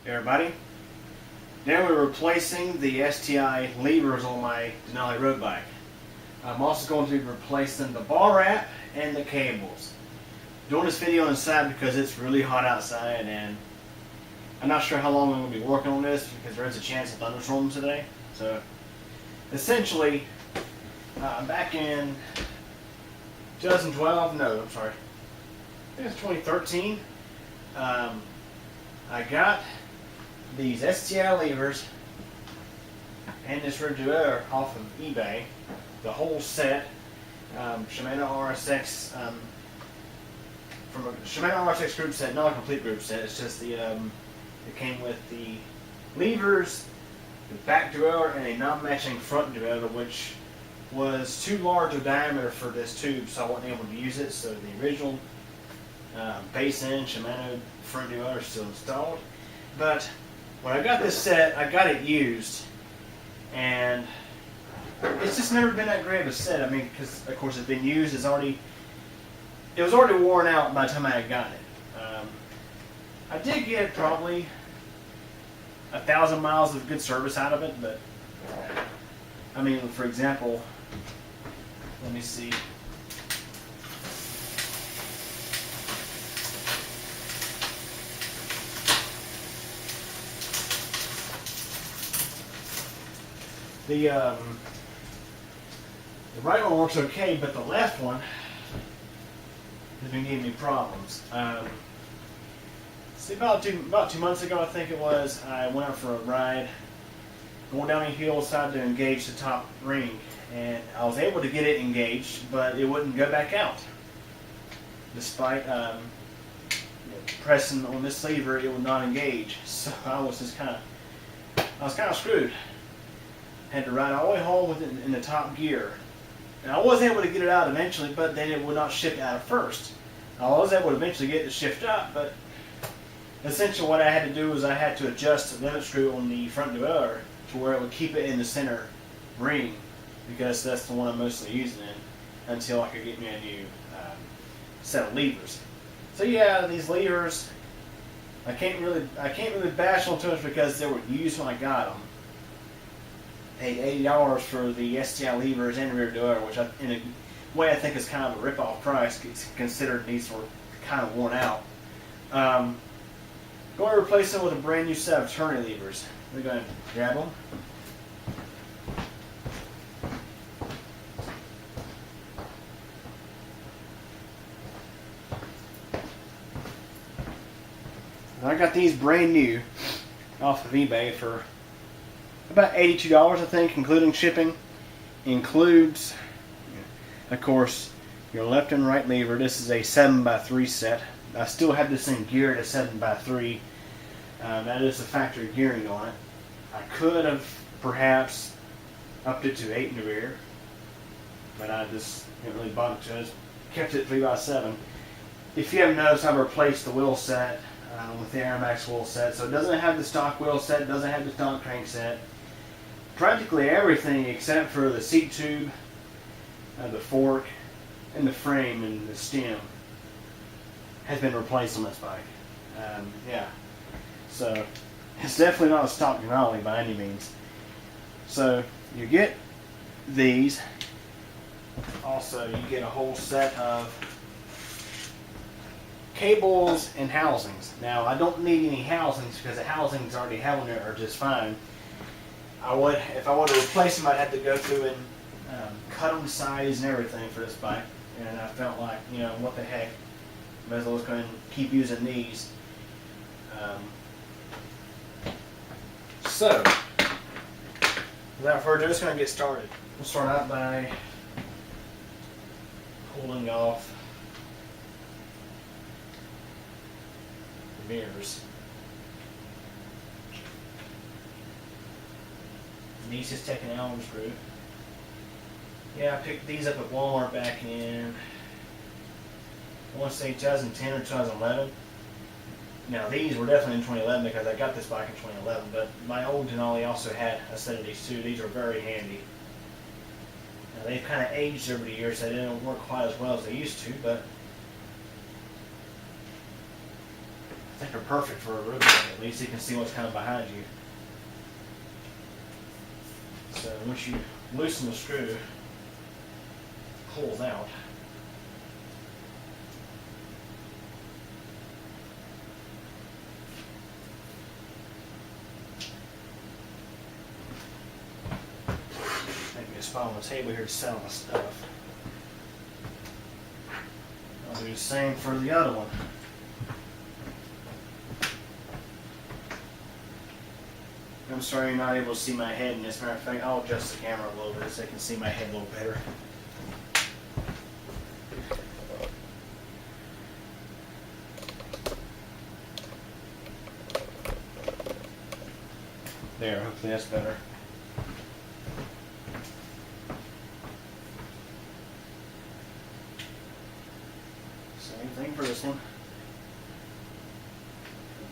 Everybody, now we're replacing the STI levers on my Denali Road Bike. I'm also going to be replacing the ball wrap and the cables. Doing this video inside because it's really hot outside and I'm not sure how long I'm going to be working on this because there is a chance of thunderstorms today. So essentially, back in 2012, no, I'm sorry, I think it's 2013, I got these STI levers and this derailleur off of eBay, the whole set, Shimano RSX, from a Shimano RSX group set, not a complete group set, it's just the, it came with the levers, the back derailleur, and a non-matching front derailleur, which was too large a diameter for this tube, so I wasn't able to use it, so the original base end Shimano front derailleur is still installed. But when I got this set, I got it used, and it's just never been that great of a set. I mean, because of course it's been used, it was already worn out by the time I had gotten it. I did get probably 1,000 miles of good service out of it, but I mean, for example, let me see. The right one works okay, but the left one has been giving me problems. See, about two months ago, I think it was, I went out for a ride, going down a hillside to engage the top ring, and I was able to get it engaged, but it wouldn't go back out. Despite pressing on this lever, it would not engage. So I was kind of screwed. Had to ride all the way home with it in the top gear. And I was able to get it out eventually, but then it would not shift out at first. I was able to eventually get it to shift up, but essentially what I had to do was I had to adjust the limit screw on the front derailleur to where it would keep it in the center ring, because that's the one I'm mostly using it until I could get me a new set of levers. So yeah, these levers, I can't really bash on too much because they were used when I got them. Paid $80 for the STI levers and rear derailleur, which in a way I think is kind of a rip-off price considering these were kind of worn out. Going to replace them with a brand new set of Tourney levers. We're going to grab them. I got these brand new off of eBay for about $82, I think, including shipping. Includes, of course, your left and right lever. This is a 7x3 set. I still have this thing geared at 7x3. That is the factory gearing on it. I could have perhaps upped it to 8 in the rear, but I just didn't really bother to. I just kept it 3x7. If you haven't noticed, I've replaced the wheel set with the Airmax wheel set, so it doesn't have the stock wheel set, doesn't have the stock crank set. Practically everything except for the seat tube, the fork, and the frame and the stem has been replaced on this bike. Yeah, so it's definitely not a stock Denali by any means. So you get these. Also, you get a whole set of cables and housings. Now, I don't need any housings because the housings I already have on there are just fine. If I were to replace them, I'd have to go through and cut them to size and everything for this bike. And I felt like, you know, what the heck, might as well just go ahead and keep using these. So, without further ado, just going to get started. We'll start out by pulling off the mirrors. These just taking an Allen screw. Yeah, I picked these up at Walmart back in, I want to say 2010 or 2011. Now these were definitely in 2011 because I got this bike in 2011, but my old Denali also had a set of these too. These are very handy. Now they've kind of aged over the years, so they don't work quite as well as they used to, but think they're perfect for a road bike. At least you can see what's kind of behind you. So once you loosen the screw, it pulls out. Make me a spot on the table here to sell my stuff. I'll do the same for the other one. I'm sorry you're not able to see my head in this. Matter of fact, I'll adjust the camera a little bit so you can see my head a little better. There, hopefully that's better. Same thing for this one.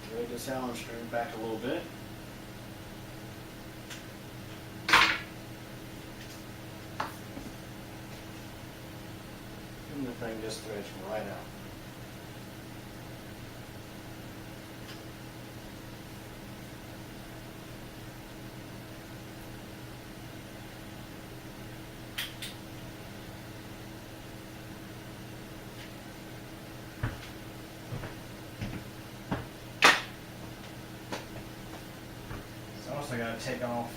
Thread this Allen screw back a little bit. And the thing just threads right out. So also got to take off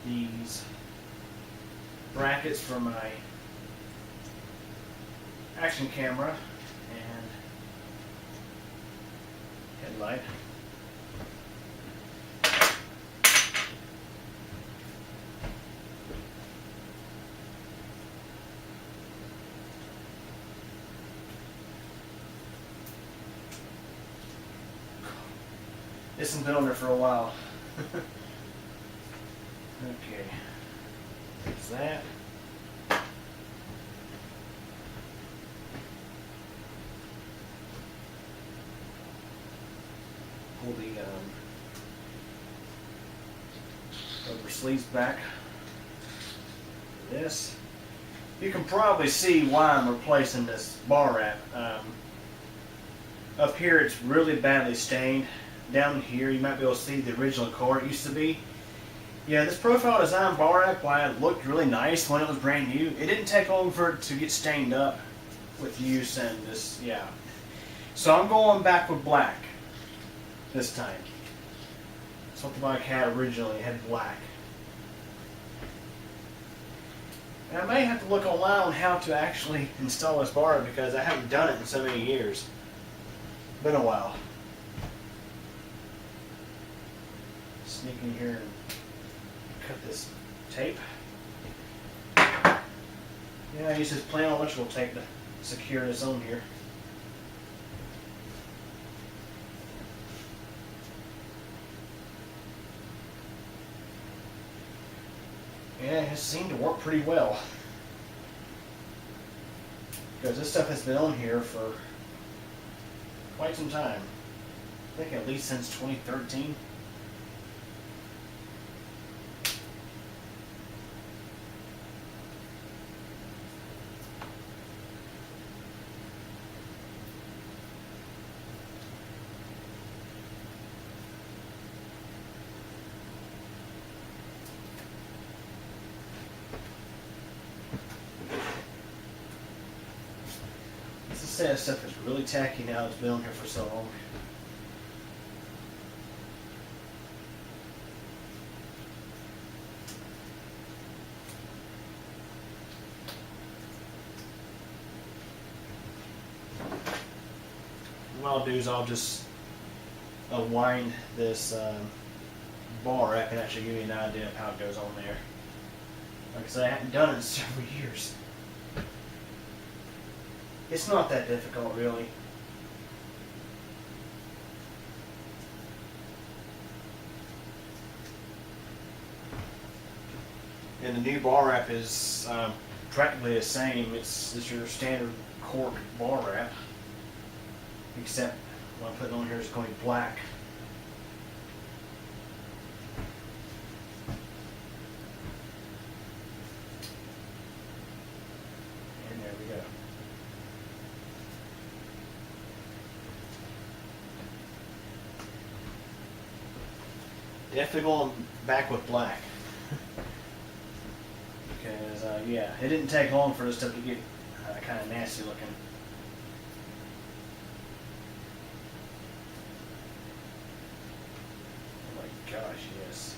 these brackets for my action camera and headlight. This has been on there for a while. Okay, there's that. Pull the rubber sleeves back. This. You can probably see why I'm replacing this bar wrap. Up here it's really badly stained. Down here you might be able to see the original car it used to be. Yeah, this profile design bar wrap, while it looked really nice when it was brand new, it didn't take long for it to get stained up with use and this, yeah. So I'm going back with black this time. That's what the bike had originally, it had black. And I may have to look online on how to actually install this bar because I haven't done it in so many years. Been a while. Sneak in here and cut this tape. Yeah, I use this plain electrical tape to secure this on here. Yeah, it has seemed to work pretty well. Because this stuff has been on here for quite some time. I think at least since 2013. This set of stuff is really tacky now. It's been on here for so long. What I'll do is I'll just wind this bar wrap and actually give you an idea of how it goes on there. Like I said, I haven't done it in several years. It's not that difficult, really. And the new bar wrap is practically the same. It's your standard cork bar wrap, except what I'm putting on here is going to be black. And there we go. Definitely going back with black. Because, yeah, it didn't take long for this stuff to get kind of nasty looking. Oh my gosh, yes.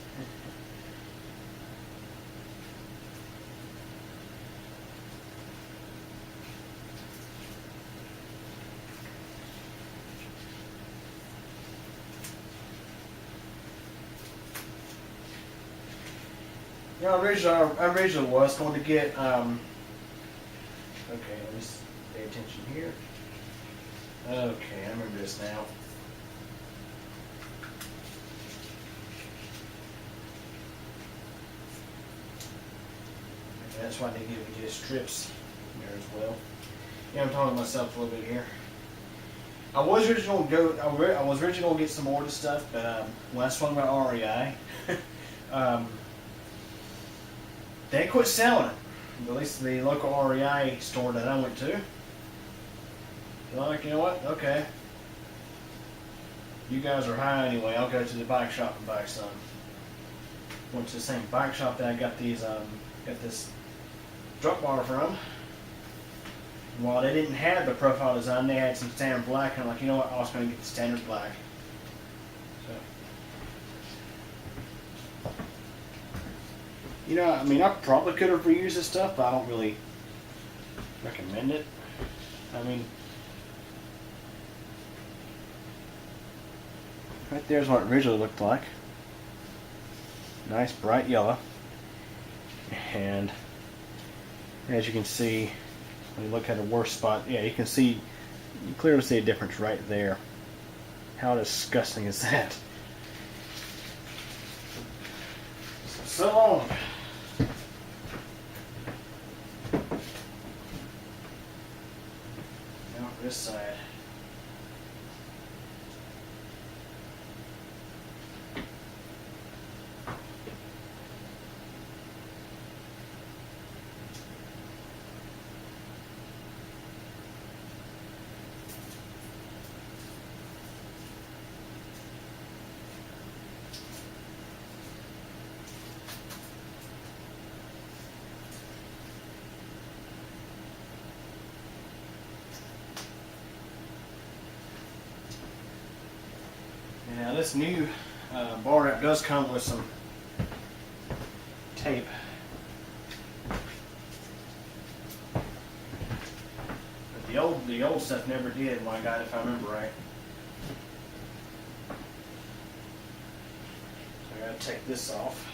You know, I originally was going to get, okay, let me pay attention here. Okay, I remember this now. Okay, that's why they give you just strips there as well. Yeah, I'm talking to myself a little bit here. I was originally going to get some more of this stuff, but when I swung my REI, they quit selling it. At least the local REI store that I went to. They're like, you know what? Okay. You guys are high anyway. I'll go to the bike shop and buy some. Went to the same bike shop that I got these got this drop bar from. And while they didn't have the profile design, they had some standard black, and I'm like, you know what? I was going to get the standard black. So. You know, I mean, I probably could have reused this stuff, but I don't really recommend it. I mean, right there's what it originally looked like. Nice bright yellow. And as you can see, when you look at a worse spot, yeah, you can clearly see a difference right there. How disgusting is that? So long. This side. Now this new bar wrap does come with some tape. But the old stuff never did when I got it, if I remember right. So I gotta take this off.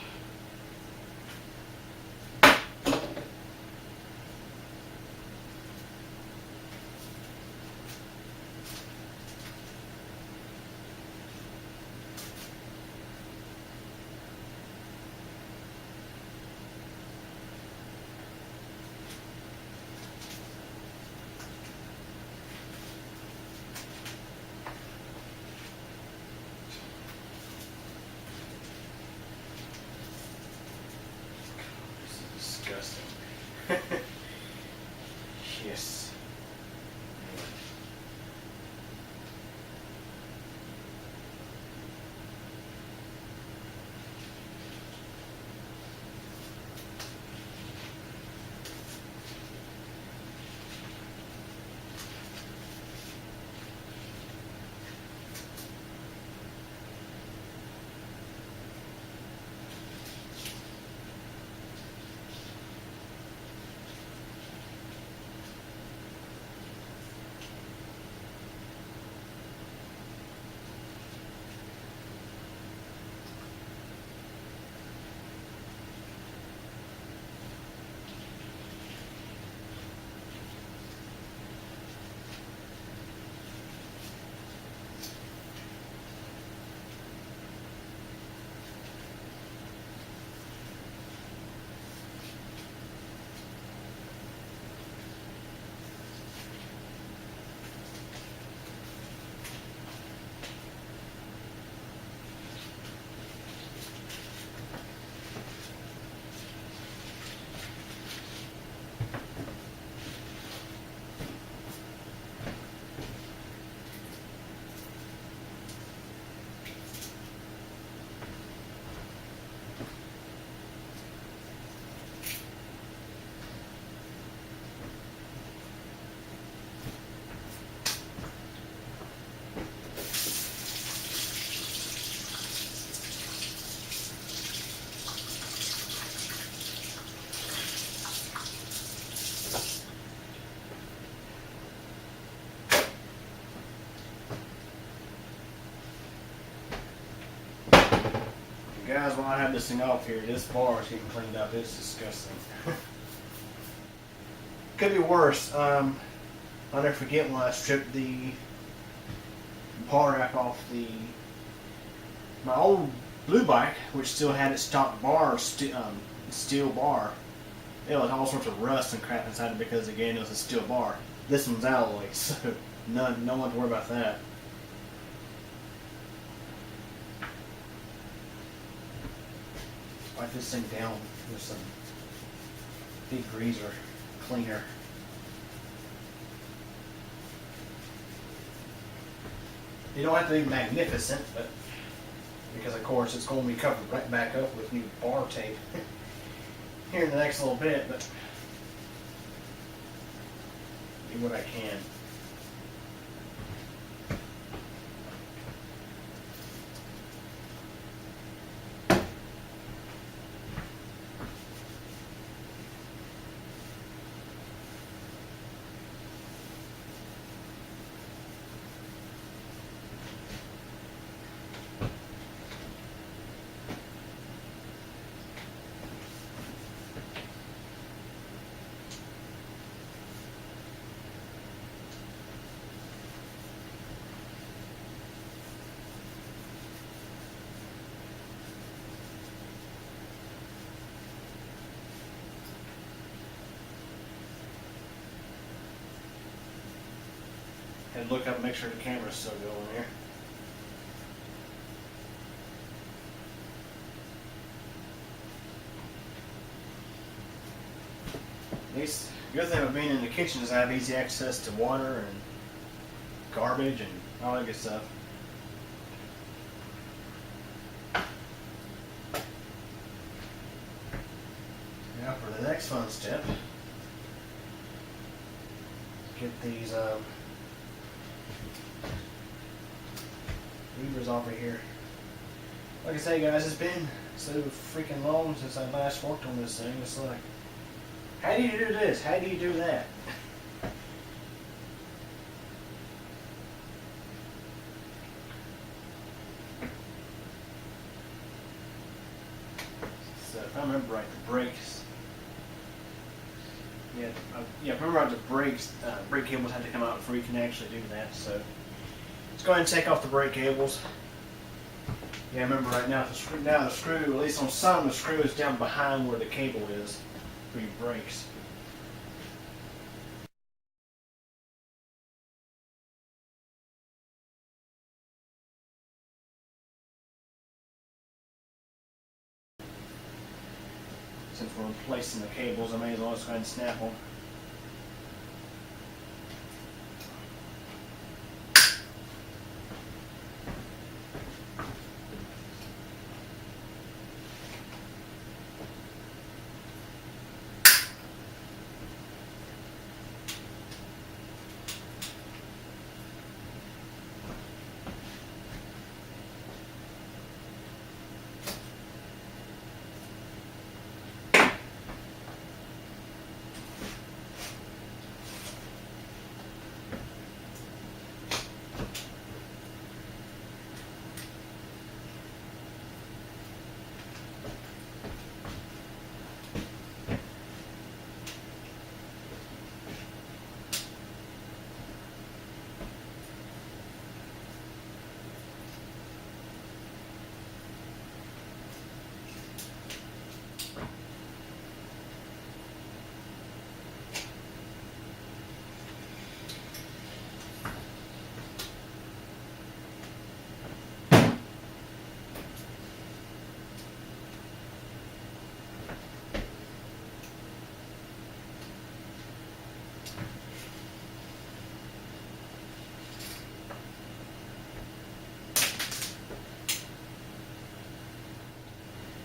guys, while I have this thing off here, this bar is getting cleaned up. It's disgusting. Could be worse. I'll never forget when I stripped the bar rack off my old blue bike, which still had its stock bar, steel bar. It was all sorts of rust and crap inside it because, again, it was a steel bar. This one's alloy, so no one to worry about that. Wipe this thing down with some deep greaser cleaner. You don't have to be magnificent, but because of course it's going to be covered right back up with new bar tape here in the next little bit, but do what I can. And look up and make sure the camera's still going here. At least, the good thing about being in the kitchen is I have easy access to water and garbage and all that good stuff. Now for the next fun step, get these levers off of here. Like I say, guys, it's been so freaking long since I last worked on this thing. It's like, how do you do this? How do you do that? So if I remember right, the brakes. Yeah, if I remember right, the brakes, brake cables had to come out before you can actually do that. So let's go ahead and take off the brake cables. Yeah, remember right now, the screw, at least on some, the screw is down behind where the cable is for your brakes. Since we're replacing the cables, I may as well just go ahead and snap them.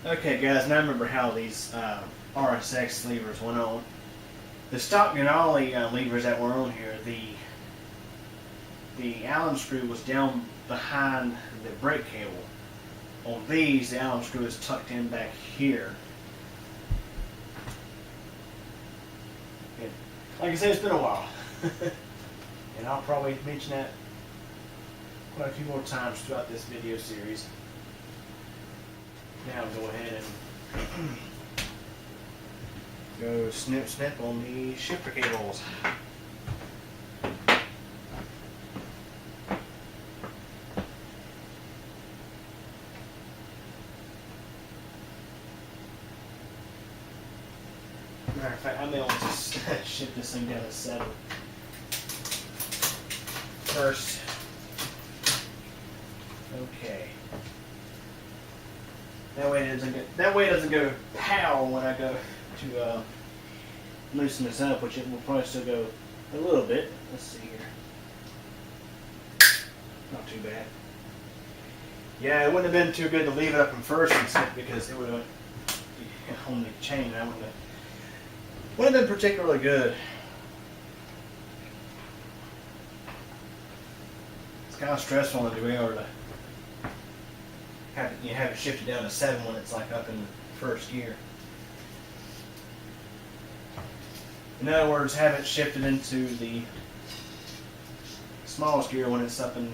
Okay, guys, now I remember how these RSX levers went on. The stock Denali levers that were on here, the Allen screw was down behind the brake cable. On these, the Allen screw is tucked in back here. And like I said, it's been a while. And I'll probably mention that quite a few more times throughout this video series. Now go ahead and go snip snip on the shifter cables. Matter of fact, I may want to shift this thing down to 7 first. Okay. That way it doesn't go pow when I go to loosen this up, which it will probably still go a little bit. Let's see here. Not too bad. Yeah, it wouldn't have been too good to leave it up in first and stuff because it would have on the chain. I wouldn't have been particularly good. It's kind of stressful on the derailleur to have it shifted down to 7 when it's like up in first gear. In other words, have it shifted into the smallest gear when it's up in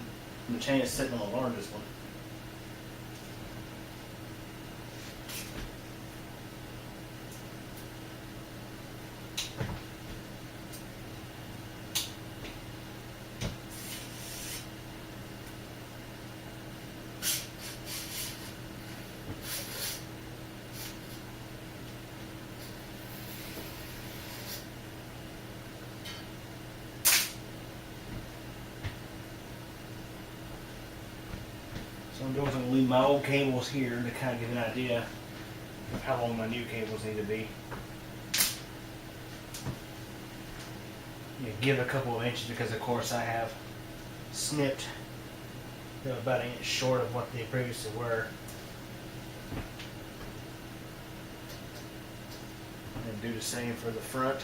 when the chain is sitting on the largest one. So I'm going to leave my old cables here to kind of give an idea of how long my new cables need to be. Give a couple of inches because of course I have snipped about an inch short of what they previously were. And do the same for the front.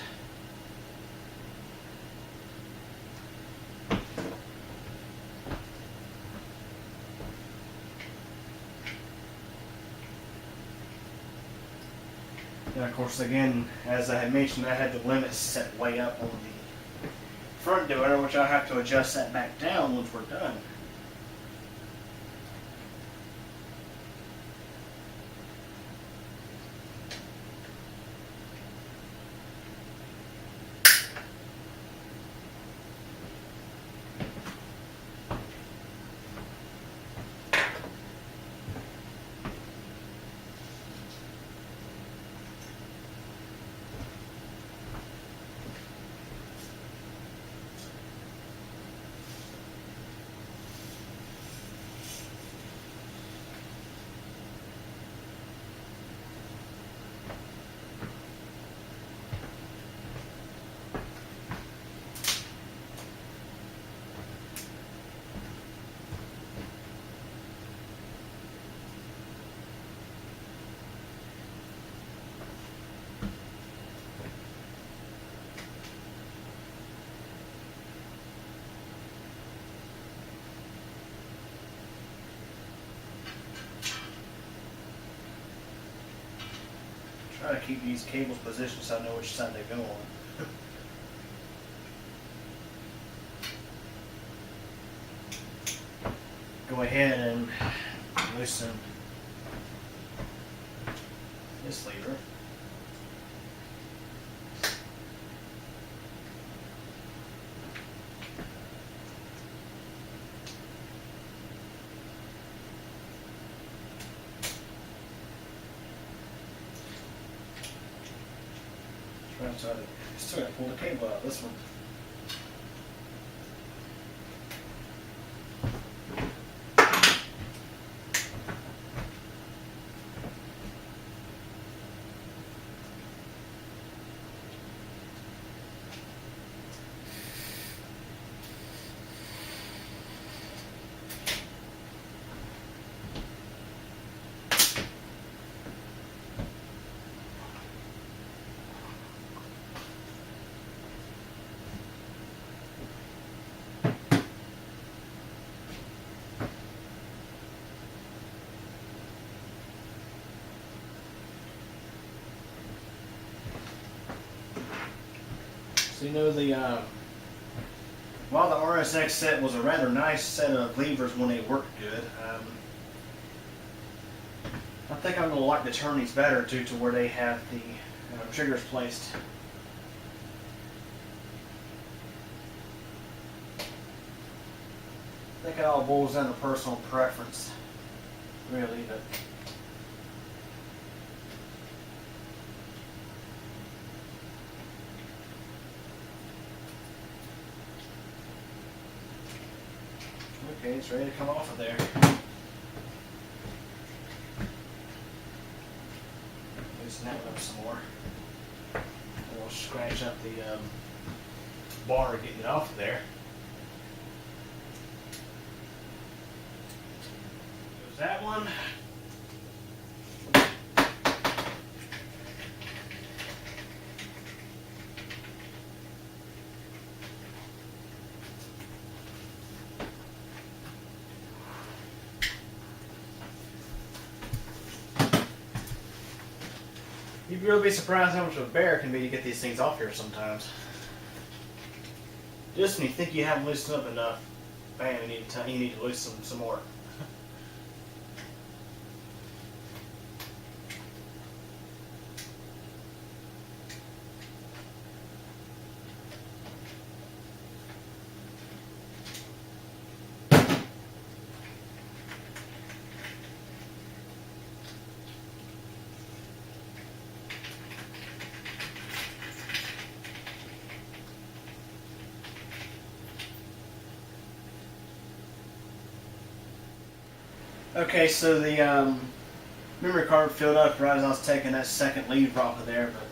And of course, again, as I had mentioned, I had the limits set way up on the front derailleur, which I'll have to adjust that back down once we're done. Try to keep these cables positioned so I know which side they go on. Go ahead and loosen this lever. Still got to pull the cable out of this one. So you know while the RSX set was a rather nice set of levers when they worked good, I think I'm going to like the Tourneys better due to where they have the triggers placed. I think it all boils down to personal preference, really, but okay, it's ready to come off of there. Loosen that one up some more. And we'll scratch up the bar getting it off of there. There's that one. You'd really be surprised how much of a bear can be to get these things off here sometimes. Just when you think you haven't loosened up enough, bam, you need to loosen some more. Okay, so the memory card filled up right as I was taking that second lead off of there, but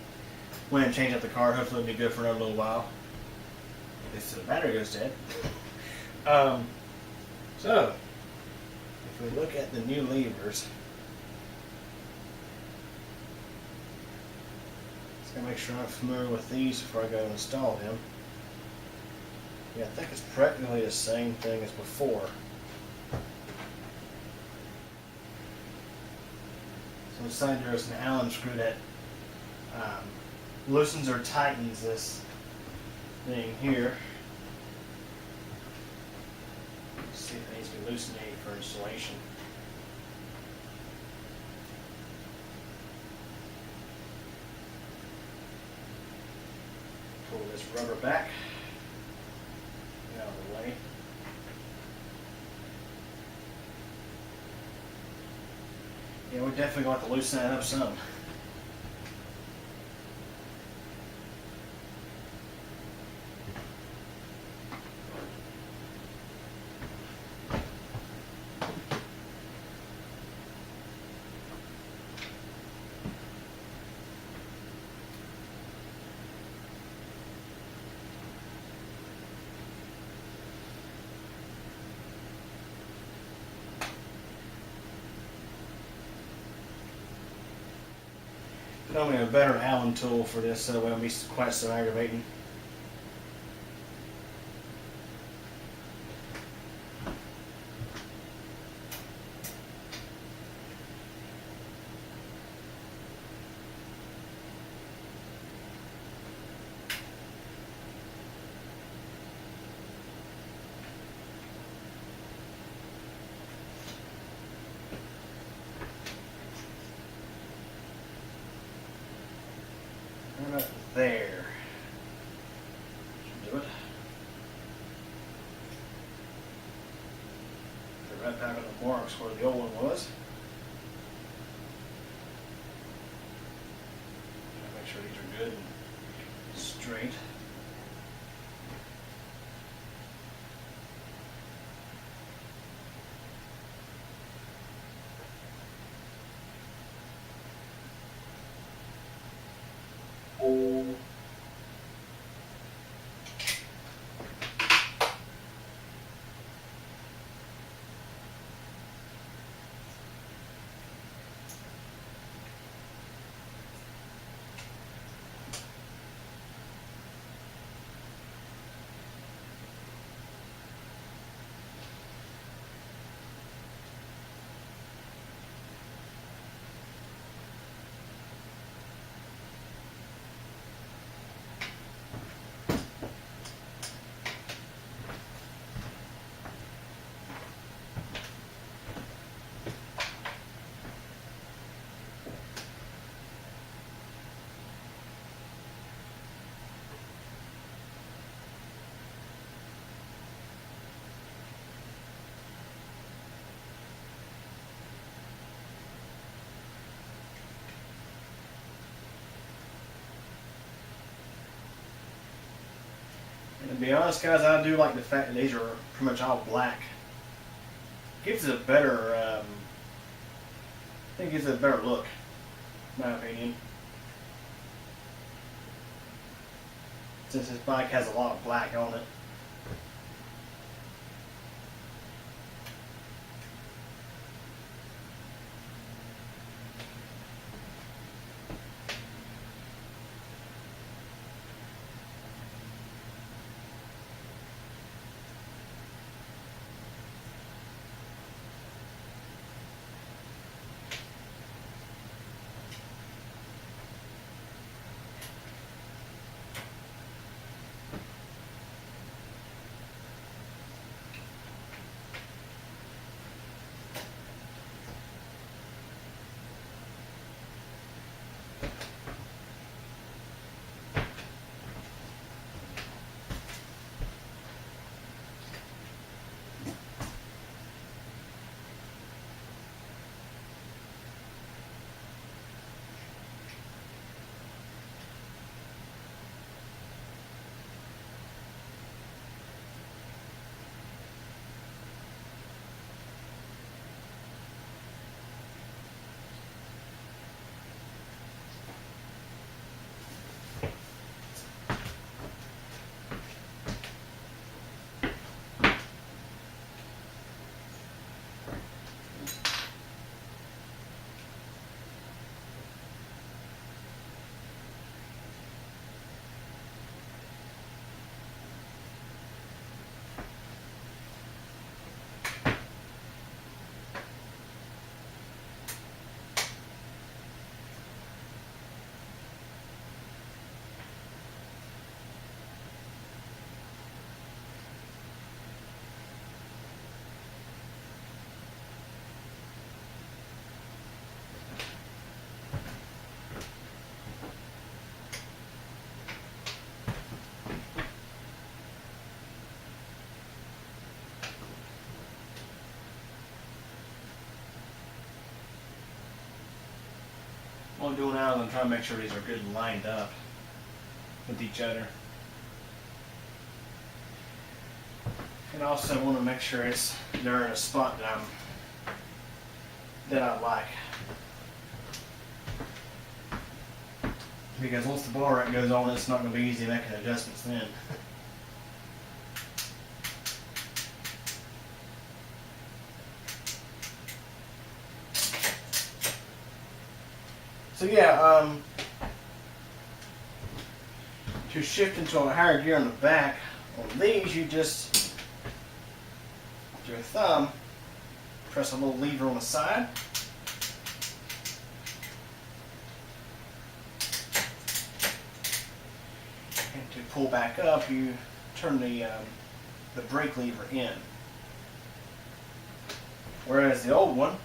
went and changed out the card. Hopefully it'll be good for another little while. At least the battery goes dead. So, if we look at the new levers, just gotta make sure I'm familiar with these before I go and install them. Yeah, I think it's practically the same thing as before. So inside there is an Allen screw that loosens or tightens this thing here. Let's see if it needs to be loosened for installation. Pull this rubber back out of the way. Yeah, we're definitely going to have to loosen that up some. Put on me a better Allen tool for this so it won't be quite so aggravating. Right there. Should do it. Put it right back on the marks where the old one was. Make sure these are good and straight. And to be honest, guys, I do like the fact that these are pretty much all black. Gives it a better, I think it gives it a better look, in my opinion. Since this bike has a lot of black on it. What I'm doing now is I'm trying to make sure these are good and lined up with each other. And also want to make sure they're in a spot that I like. Because once the bar rack goes on, it's not going to be easy making adjustments then. So yeah, to shift into a higher gear on the back, on these you just, with your thumb, press a little lever on the side. And to pull back up, you turn the brake lever in. Whereas the old one,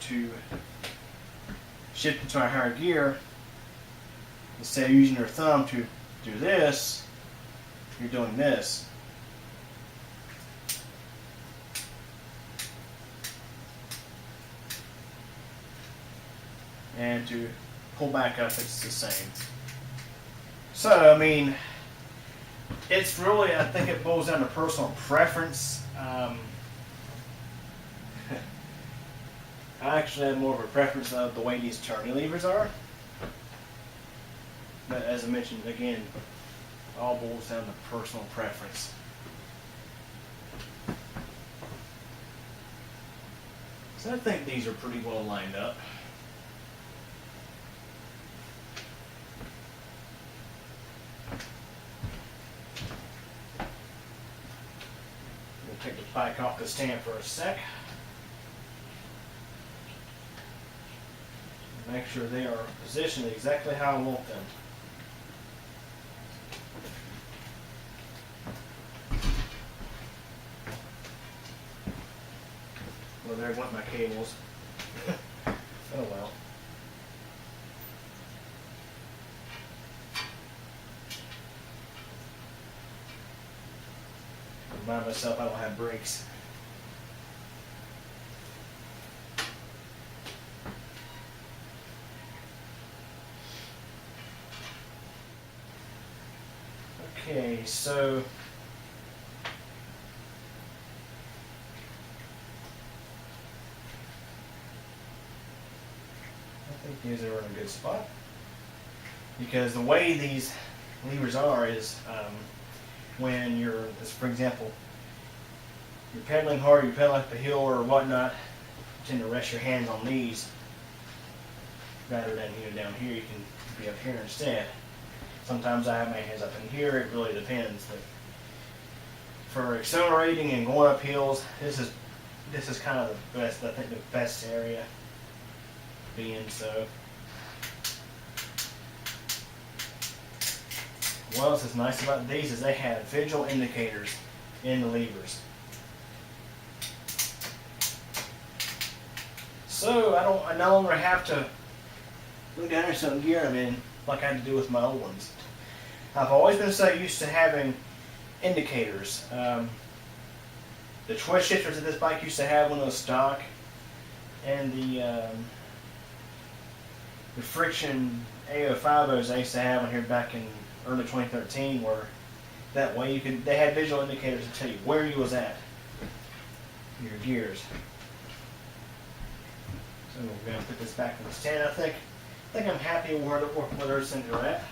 to shift into a higher gear, instead of using your thumb to do this, you're doing this. And to pull back up, it's the same. So, I mean, it's really, I think it boils down to personal preference. I actually have more of a preference of the way these turning levers are. But as I mentioned again, it all boils down to personal preference. So I think these are pretty well lined up. We'll take the bike off the stand for a sec. Make sure they are positioned exactly how I want them. Well, there went my cables. Oh well. Remind myself I don't have brakes. Okay, so I think these are in a good spot, because the way these levers are is when you're, for example, you're pedaling hard, you're pedaling up a hill or whatnot, you tend to rest your hands on these rather than down here. You can be up here instead. Sometimes I have my hands up in here. It really depends. But for accelerating and going up hills, this is kind of the best. I think the best area being so. What else is nice about these is they have visual indicators in the levers. So I no longer have to look down here some gear I'm in like I had to do with my old ones. I've always been so used to having indicators. The twist shifters that this bike used to have when it was stock, and the friction A050s I used to have on here back in early 2013 were that way. They had visual indicators to tell you where you was at, your gears. So we're going to put this back in the stand. I think I'm happy where those things are at.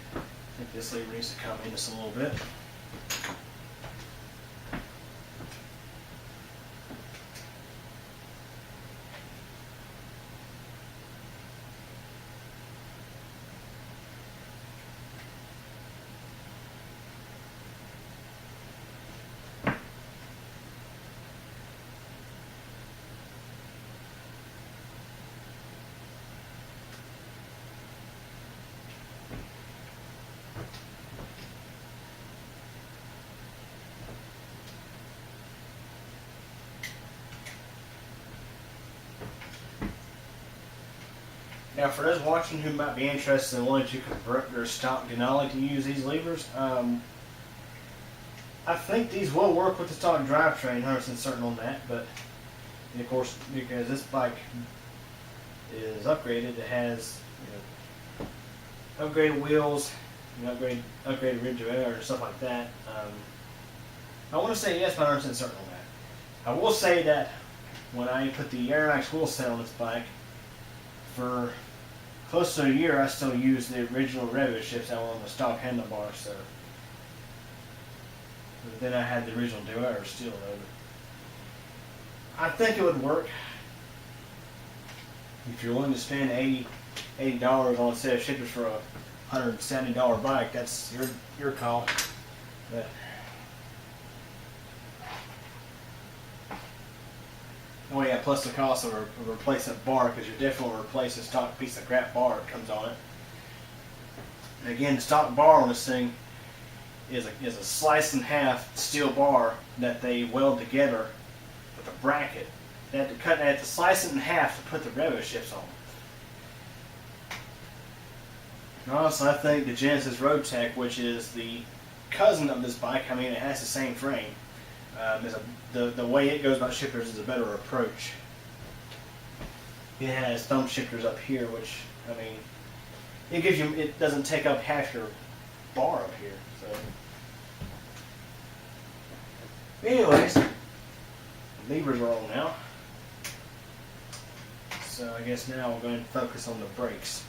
I think this lever needs to come in just a little bit. Now, for those watching who might be interested in wanting to convert their stock Denali to use these levers, I think these will work with the stock drivetrain, 100% certain on that. But of course, because this bike is upgraded, it has upgraded wheels, upgraded rear derailleur and stuff like that. I want to say yes, but I'm 100% certain on that. I will say that when I put the Airmax wheel set on this bike, for close to a year, I still use the original rev shifts that were on the stock handlebar. So, but then I had the original derailleur still though. I think it would work if you're willing to spend $80 on a set of shifters for a $170 bike. That's your call. But oh yeah, plus the cost of a replacement bar, because you're definitely replacing a stock piece of crap bar that comes on it. And again, the stock bar on this thing is a slice in half steel bar that they weld together with a bracket. They had to slice it in half to put the rev shifts on. And honestly, I think the Genesis Road Tech, which is the cousin of this bike, I mean, it has the same frame. The way it goes about shifters is a better approach. It has thumb shifters up here, which, I mean, it doesn't take up half your bar up here. So, anyways, the levers are on now. So I guess now we're going to focus on the brakes.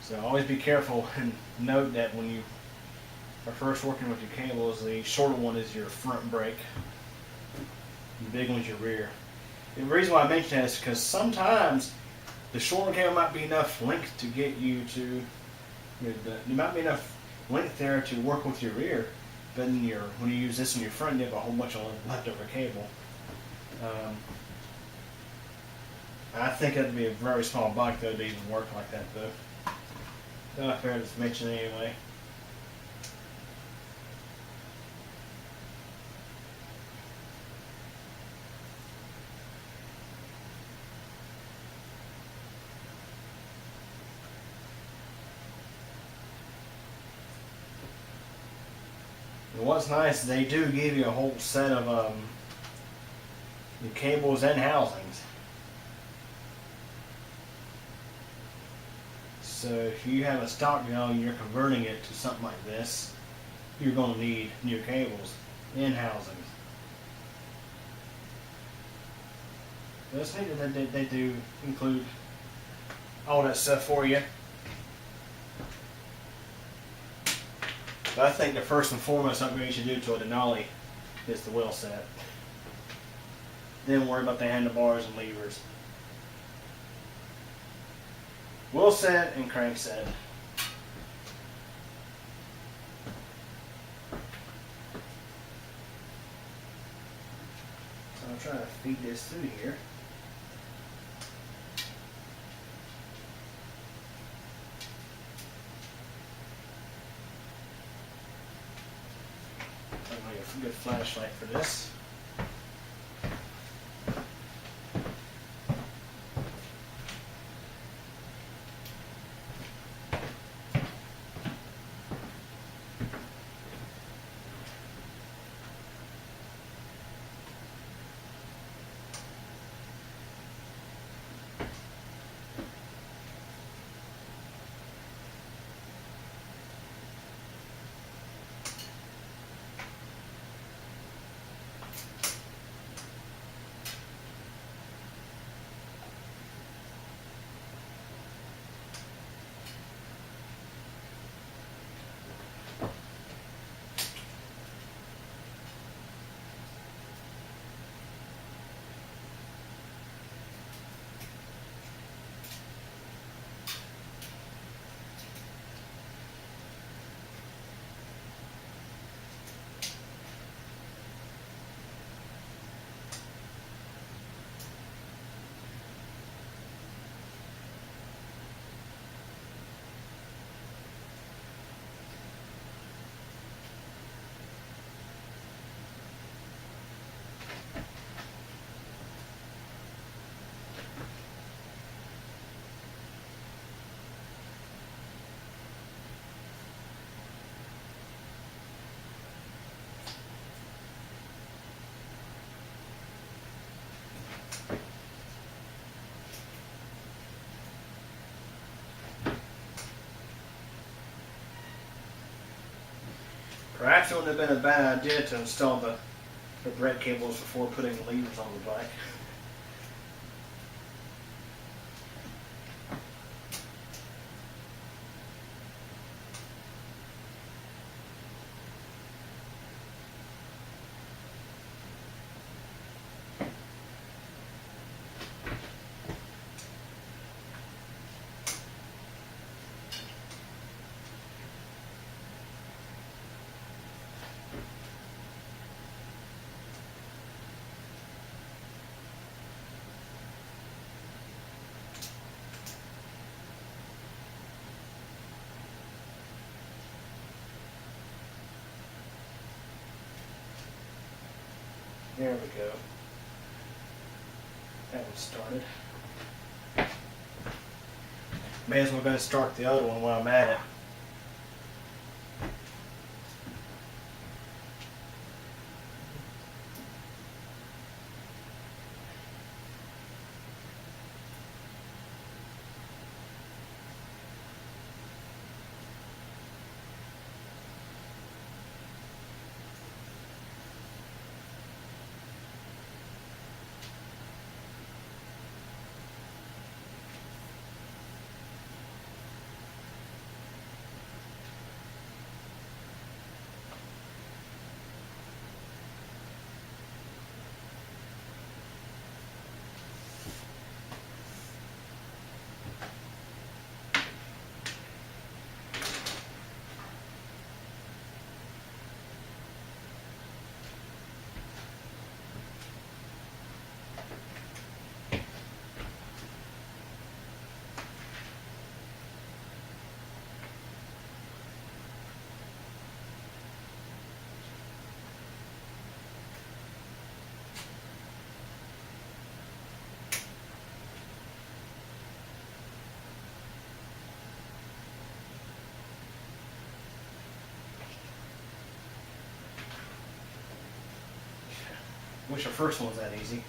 So always be careful and note that when you are first working with your cables, the shorter one is your front brake, the big one's your rear. And the reason why I mention that is because sometimes the shorter cable might be enough length to get you to, there might be enough length there to work with your rear, but in when you use this in your front, you have a whole bunch of leftover cable. I think it'd be a very small bike though to even work like that though. Not fair to mention anyway. And what's nice is they do give you a whole set of the cables and housings. So if you have a stock gun and you're converting it to something like this, you're going to need new cables and housings. But it's neat that they do include all that stuff for you. But I think the first and foremost upgrade you should do to a Denali is the wheel set. Then worry about the handlebars and levers. Wheel set and crank set. So I'm trying to feed this through here. I'm going to get a good flashlight for this. Perhaps it wouldn't have been a bad idea to install the brake cables before putting the levers on the bike. There we go. That one started. May as well go and start the other one while I'm at it. Wish our first one was that easy.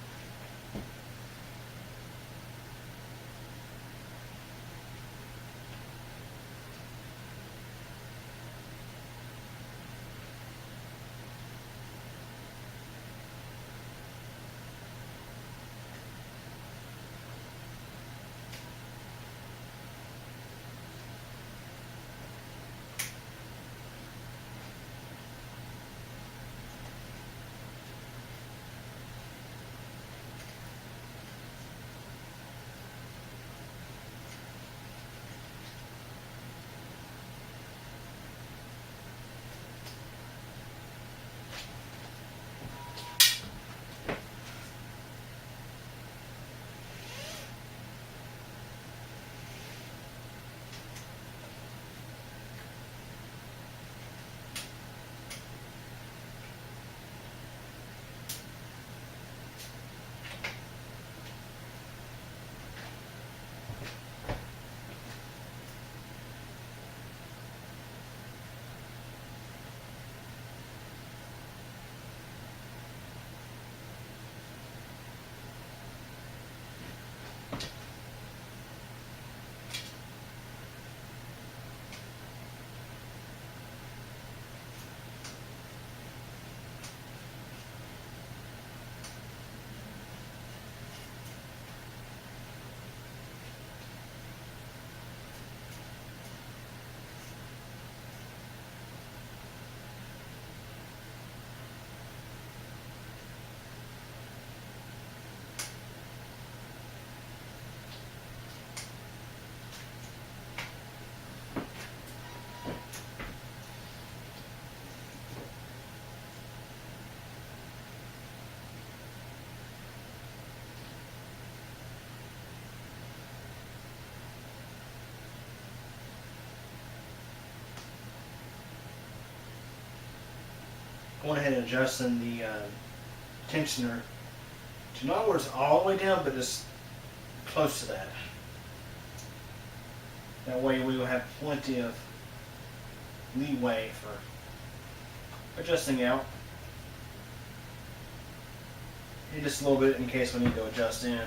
I went ahead and adjusted the tensioner to not where it's all the way down, but just close to that. That way we will have plenty of leeway for adjusting out. And just a little bit in case we need to adjust in.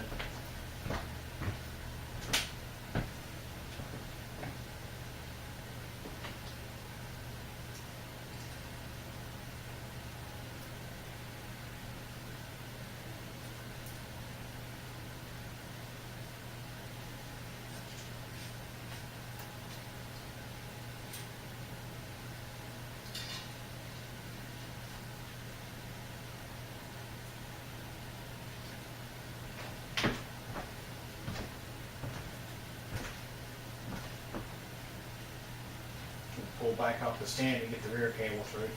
Pull back off the stand and get the rear cable through.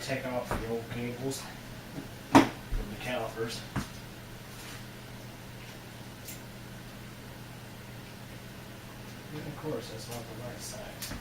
take off the old cables from the calipers. And of course, that's not the right side.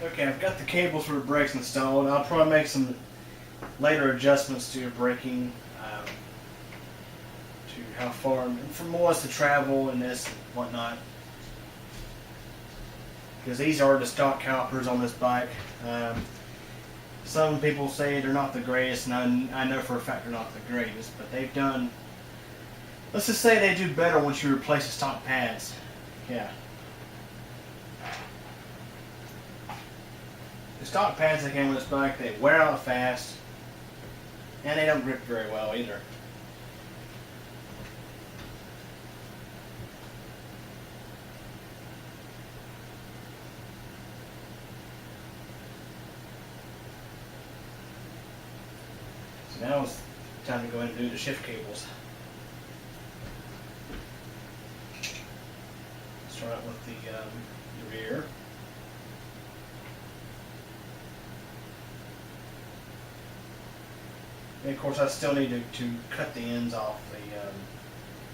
Okay, I've got the cables for the brakes installed. I'll probably make some later adjustments to your braking, to how far and for more to travel and this and whatnot. Because these are the stock calipers on this bike. Some people say they're not the greatest, and I know for a fact they're not the greatest, but they've done, let's just say they do better once you replace the stock pads. Yeah. The stock pads that came with this bike, they wear out fast, and they don't grip very well either. So now it's time to go in and do the shift cables. Start out with the rear. And of course, I still need to cut the ends off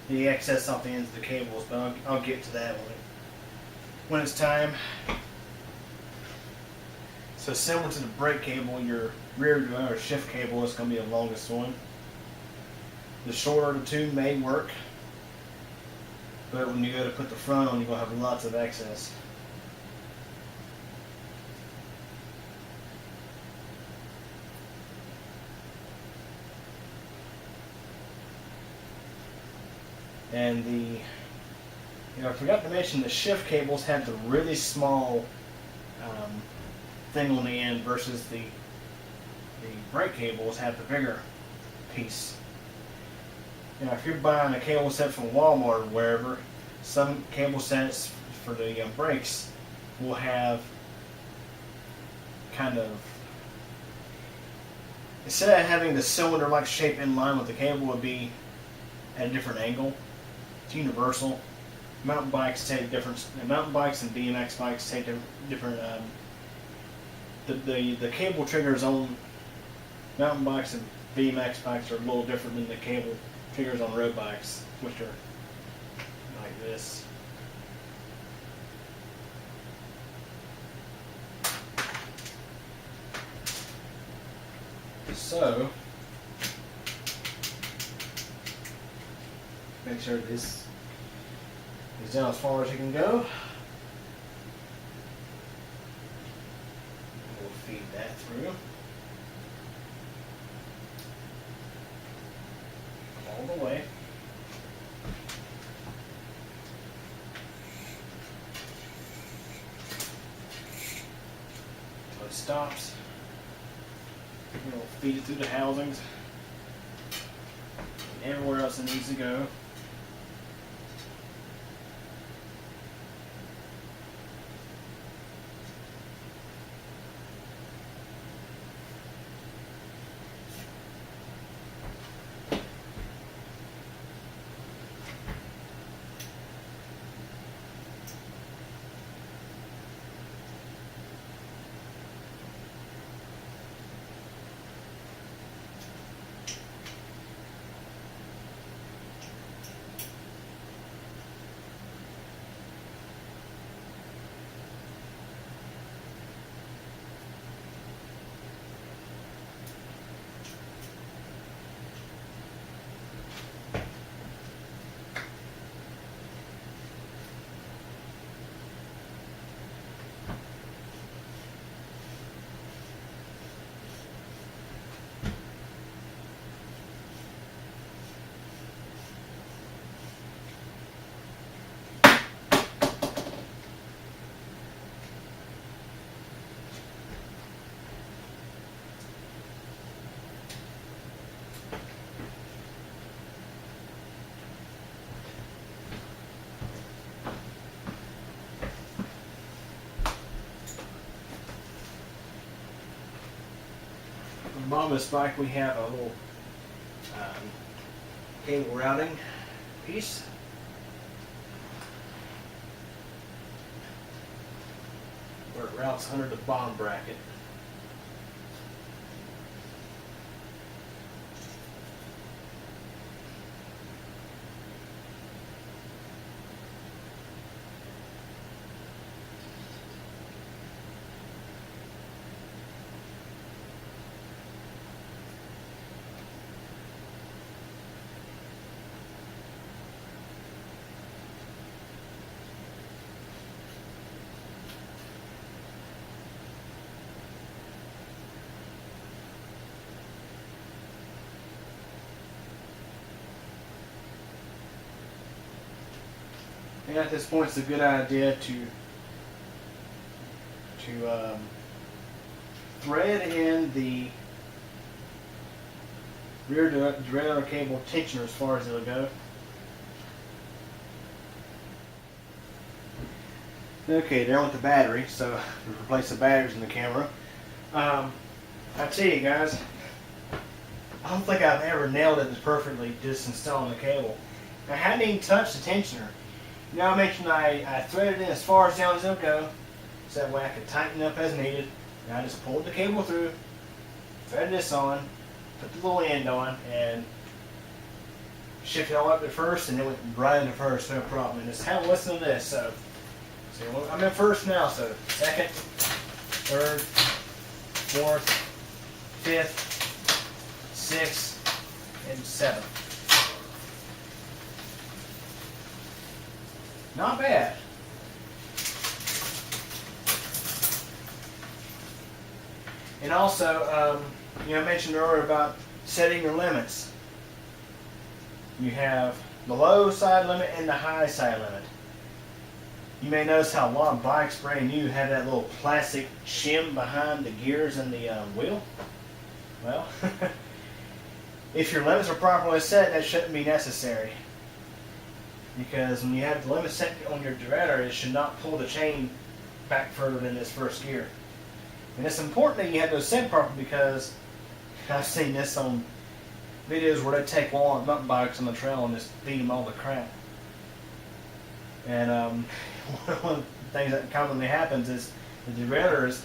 the excess off the ends of the cables, but I'll get to that when it's time. So similar to the brake cable, your rear derailleur shift cable is going to be the longest one. The shorter of the two may work, but when you go to put the front on, you're going to have lots of excess. And I forgot to mention the shift cables have the really small thing on the end versus the brake cables have the bigger piece. If you're buying a cable set from Walmart or wherever, some cable sets for the brakes will have kind of, instead of having the cylinder-like shape in line with the cable, would be at a different angle. It's universal. Mountain bikes take different. Mountain bikes and BMX bikes take different. The cable triggers on mountain bikes and BMX bikes are a little different than the cable triggers on road bikes, which are like this. So make sure this is down as far as you can go. We'll feed that through all the way. Until it stops. We'll feed it through the housings and everywhere else it needs to go. On the bottom of this bike we have a little cable routing piece. Where it routes under the bottom bracket. And at this point, it's a good idea to thread in the rear derailleur cable tensioner as far as it'll go. Okay, there went the battery, so we replace the batteries in the camera. I tell you guys, I don't think I've ever nailed it as perfectly just installing the cable. I hadn't even touched the tensioner. You know, I mentioned I threaded in as far as down as it'll go, so that way I could tighten up as needed. And I just pulled the cable through, threaded this on, put the little end on, and shifted all up to first, and it went right into first, no problem. And just have a listen to this. So I'm in first now, so second, third, fourth, fifth, sixth, and seventh. Not bad. And also, you know, I mentioned earlier about setting your limits. You have the low side limit and the high side limit. You may notice how a lot of bikes brand new have that little plastic shim behind the gears and the wheel. Well, if your limits are properly set, that shouldn't be necessary. Because when you have the limit set on your derailleur, it should not pull the chain back further than this first gear. And it's important that you have those set properly, because I've seen this on videos where they take walnut mountain bikes on the trail and just feed them all the crap. And one of the things that commonly happens is the derailleur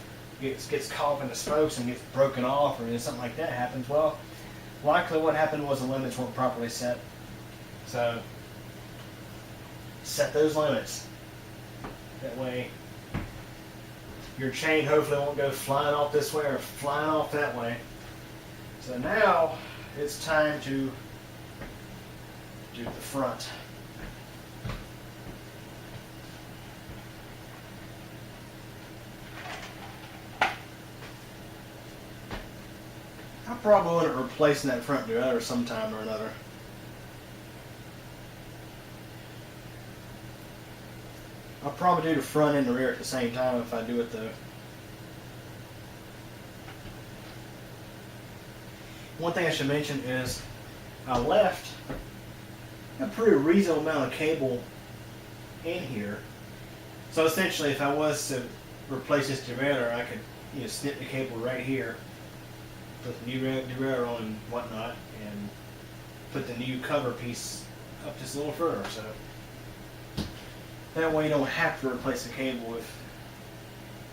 gets caught up in the spokes and gets broken off, or something like that happens. Well, likely what happened was the limits weren't properly set. So set those limits. That way your chain hopefully won't go flying off this way or flying off that way. So now it's time to do the front. I probably want to replace that front derailleur sometime or another. I'll probably do the front and the rear at the same time if I do it though. One thing I should mention is I left a pretty reasonable amount of cable in here. So essentially, if I was to replace this derailleur, I could snip the cable right here, put the new derailleur on and whatnot, and put the new cover piece up just a little further. So that way you don't have to replace the cable if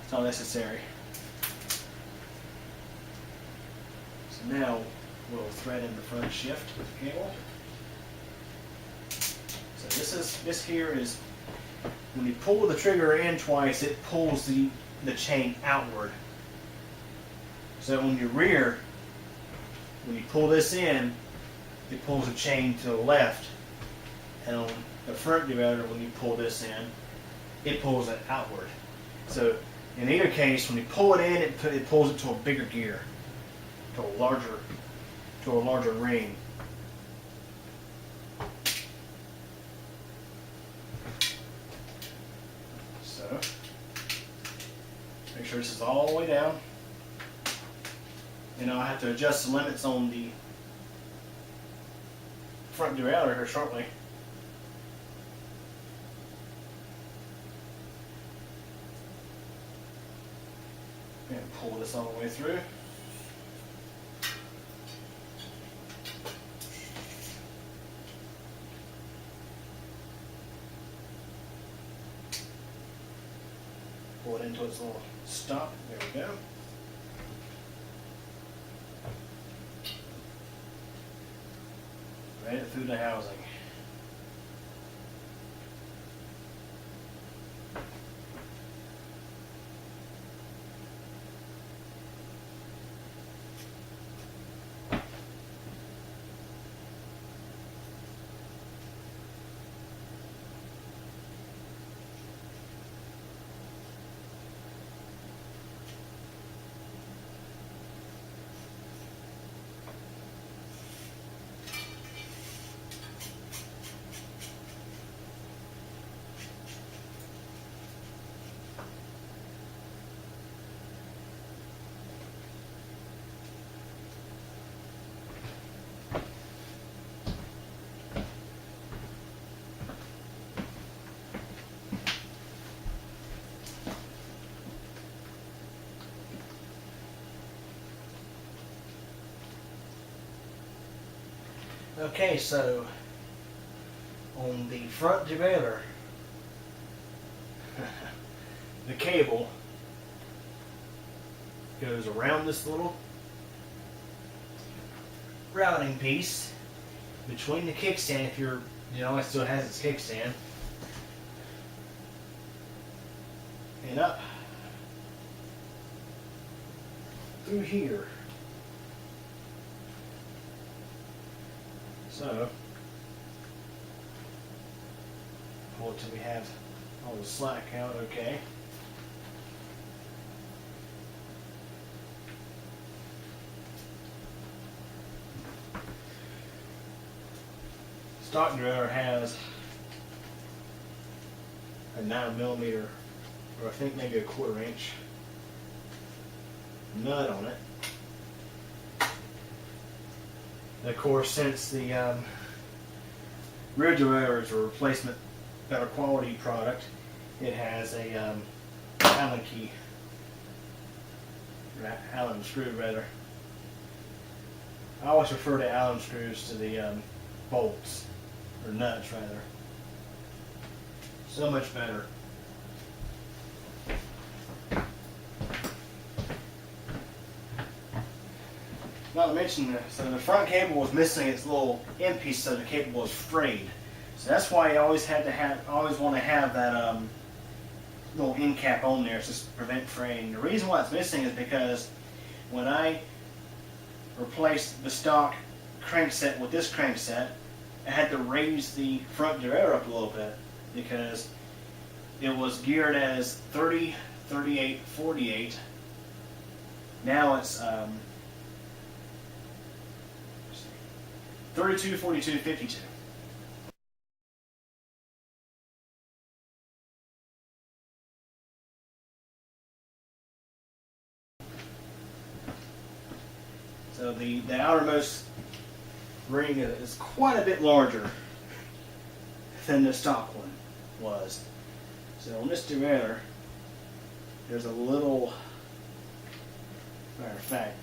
it's not necessary. So now we'll thread in the front shift with the cable. So this here is, when you pull the trigger in twice, it pulls the chain outward. So on your rear, when you pull this in, it pulls the chain to the left, and on the front derailleur, when you pull this in, it pulls it outward. So in either case, when you pull it in, it pulls it to a bigger gear, to a larger ring. So make sure this is all the way down. And I'll have to adjust the limits on the front derailleur here shortly. And pull this all the way through. Pull it into its little stop. There we go. Right through the housing. Okay, so on the front derailleur, the cable goes around this little routing piece between the kickstand, if you're, it still has its kickstand, and up through here. So, pull it till we have all the slack out okay. Stock derailleur has a 9mm, or I think maybe a 1/4 inch nut on it. And of course, since the rear derailleur is a replacement, better quality product, it has a Allen key, Allen screw rather. I always refer to Allen screws to the bolts, or nuts rather. So much better. Not to mention, so the front cable was missing its little end piece, so the cable was frayed. So that's why you always want to have that little end cap on there, just to prevent fraying. The reason why it's missing is because when I replaced the stock crankset with this crankset, I had to raise the front derailleur up a little bit because it was geared as 30, 38, 48. Now it's 32, 42, 52. So the outermost ring is quite a bit larger than the stock one was. So on this derailleur, there's a little, matter of fact,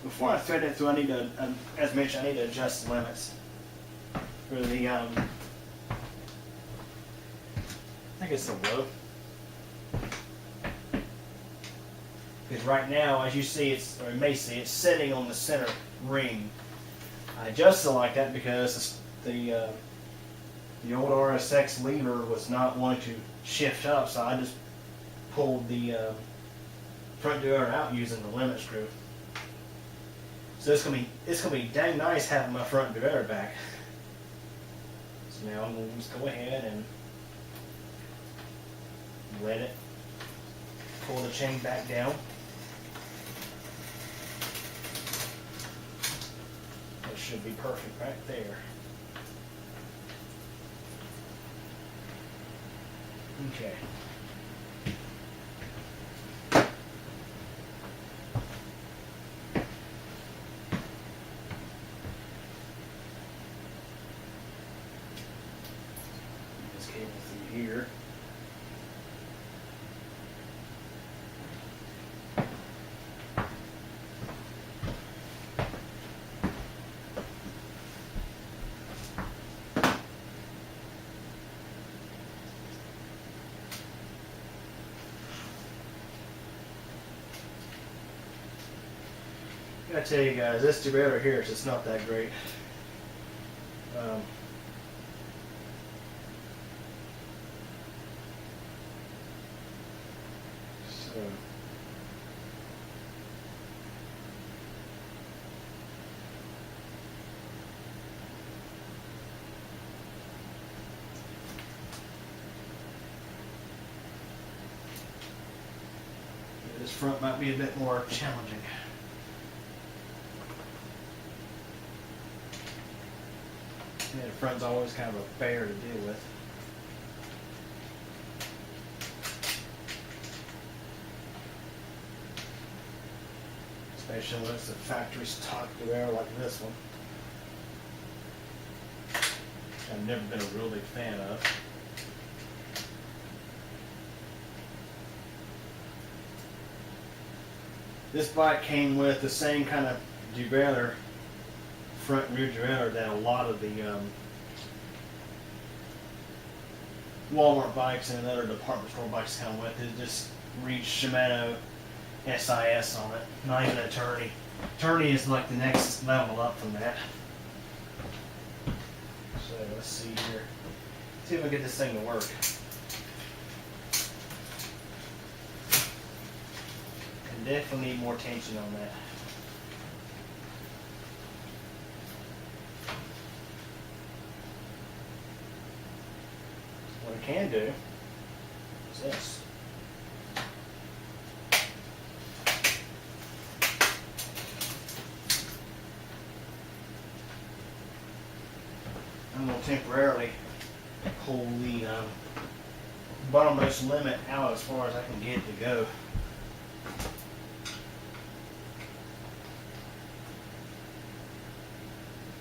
before I thread it through, I need to, as mentioned, I need to adjust the limits for the, I think it's the low. Because right now, as you see, or you may see, it's sitting on the center ring. I adjusted it like that because the old RSX lever was not wanting to shift up, so I just pulled the front derailleur out using the limit screw. So it's gonna be dang nice having my front derailleur back. So now I'm gonna just go ahead and let it pull the chain back down. That should be perfect right there. Okay. This cable through here. I tell you guys, this derailleur here is just not that great. So this front might be a bit more challenging. Yeah, the front's always kind of a bear to deal with. Especially when it's a factory stock derailleur like this one. I've never been a real big fan of. This bike came with the same kind of derailleur front and rear derailleur that a lot of the Walmart bikes and other department store bikes come with. It just reads Shimano SIS on it, not even a Tourney. Tourney is like the next level up from that. So let's see here. See if we can get this thing to work. And definitely need more tension on that. What I can do is this. I'm going to temporarily pull the bottommost limit out as far as I can get it to go.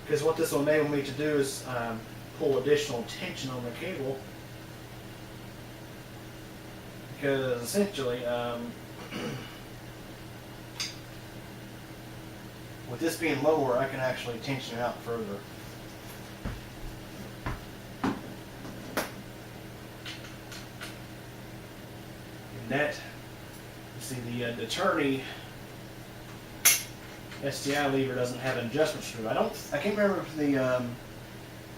Because what this will enable me to do is pull additional tension on the cable. Because essentially, with this being lower, I can actually tension it out further. That, you see, the Tourney STI lever doesn't have an adjustment screw. I can't remember if the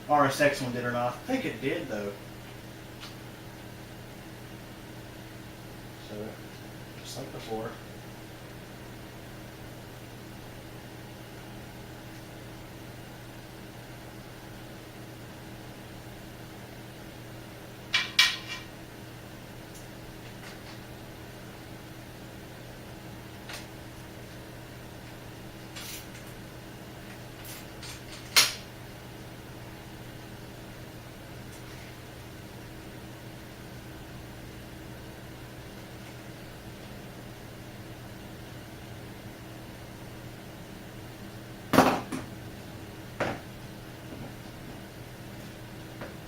RSX one did or not. I think it did though. So, just like before.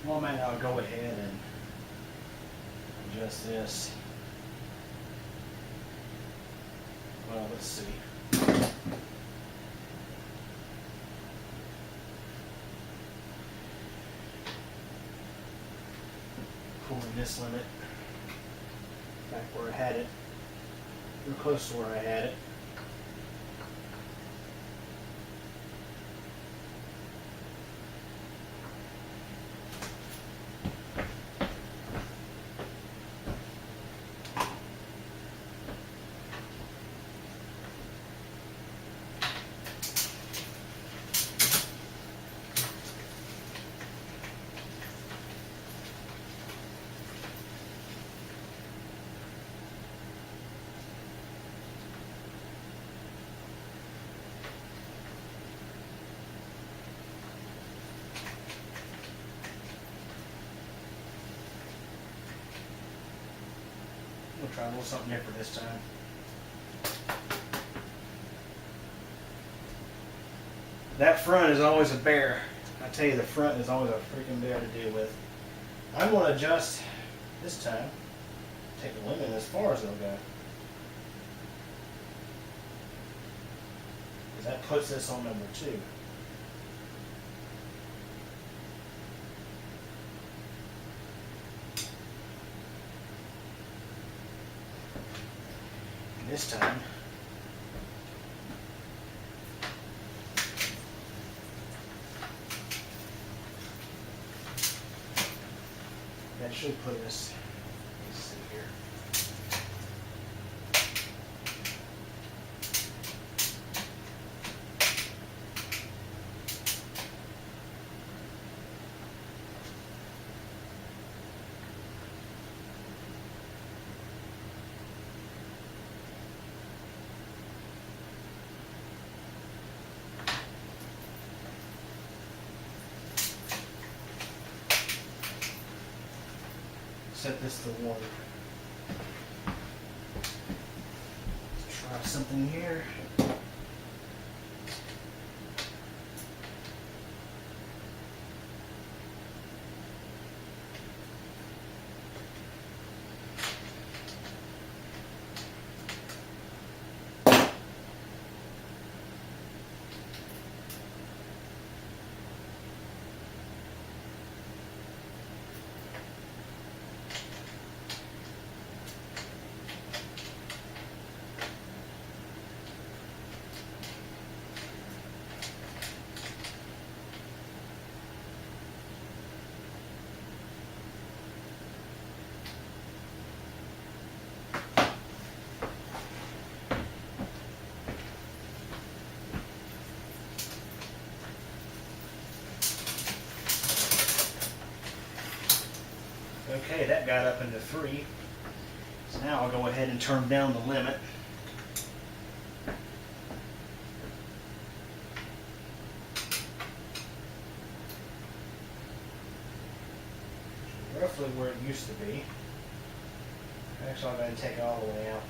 Well, man, I'll go ahead and adjust this. Well, let's see. Pulling this limit back where I had it, real close to where I had it. We'll try a little something different this time. That front is always a bear. I tell you, the front is always a freaking bear to deal with. I'm going to adjust this time. Take the limit as far as it'll go. Because that puts this on number 2. This time, that should put us, let's see here. Set this to 1. Let's try something here. Okay, that got up into 3. So now I'll go ahead and turn down the limit. Roughly where it used to be. Actually, I'm going to take it all the way out.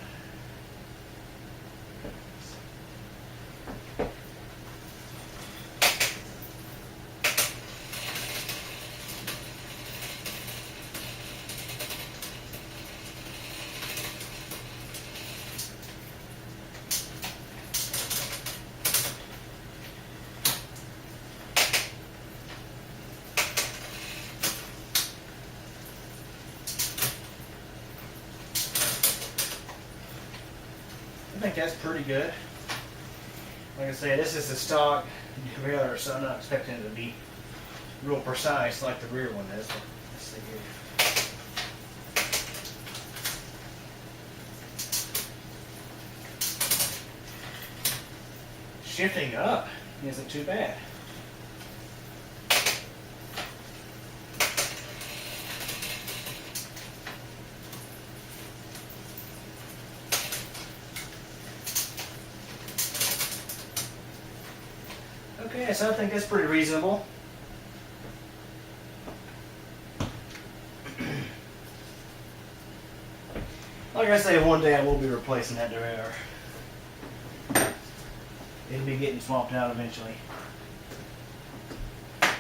I think that's pretty good. Like I say, this is the stock derailleur, so I'm not expecting it to be real precise like the rear one is. But let's see here. Shifting up isn't too bad. Okay, so I think that's pretty reasonable. Like I say, one day I will be replacing that derailleur. It'll be getting swapped out eventually. I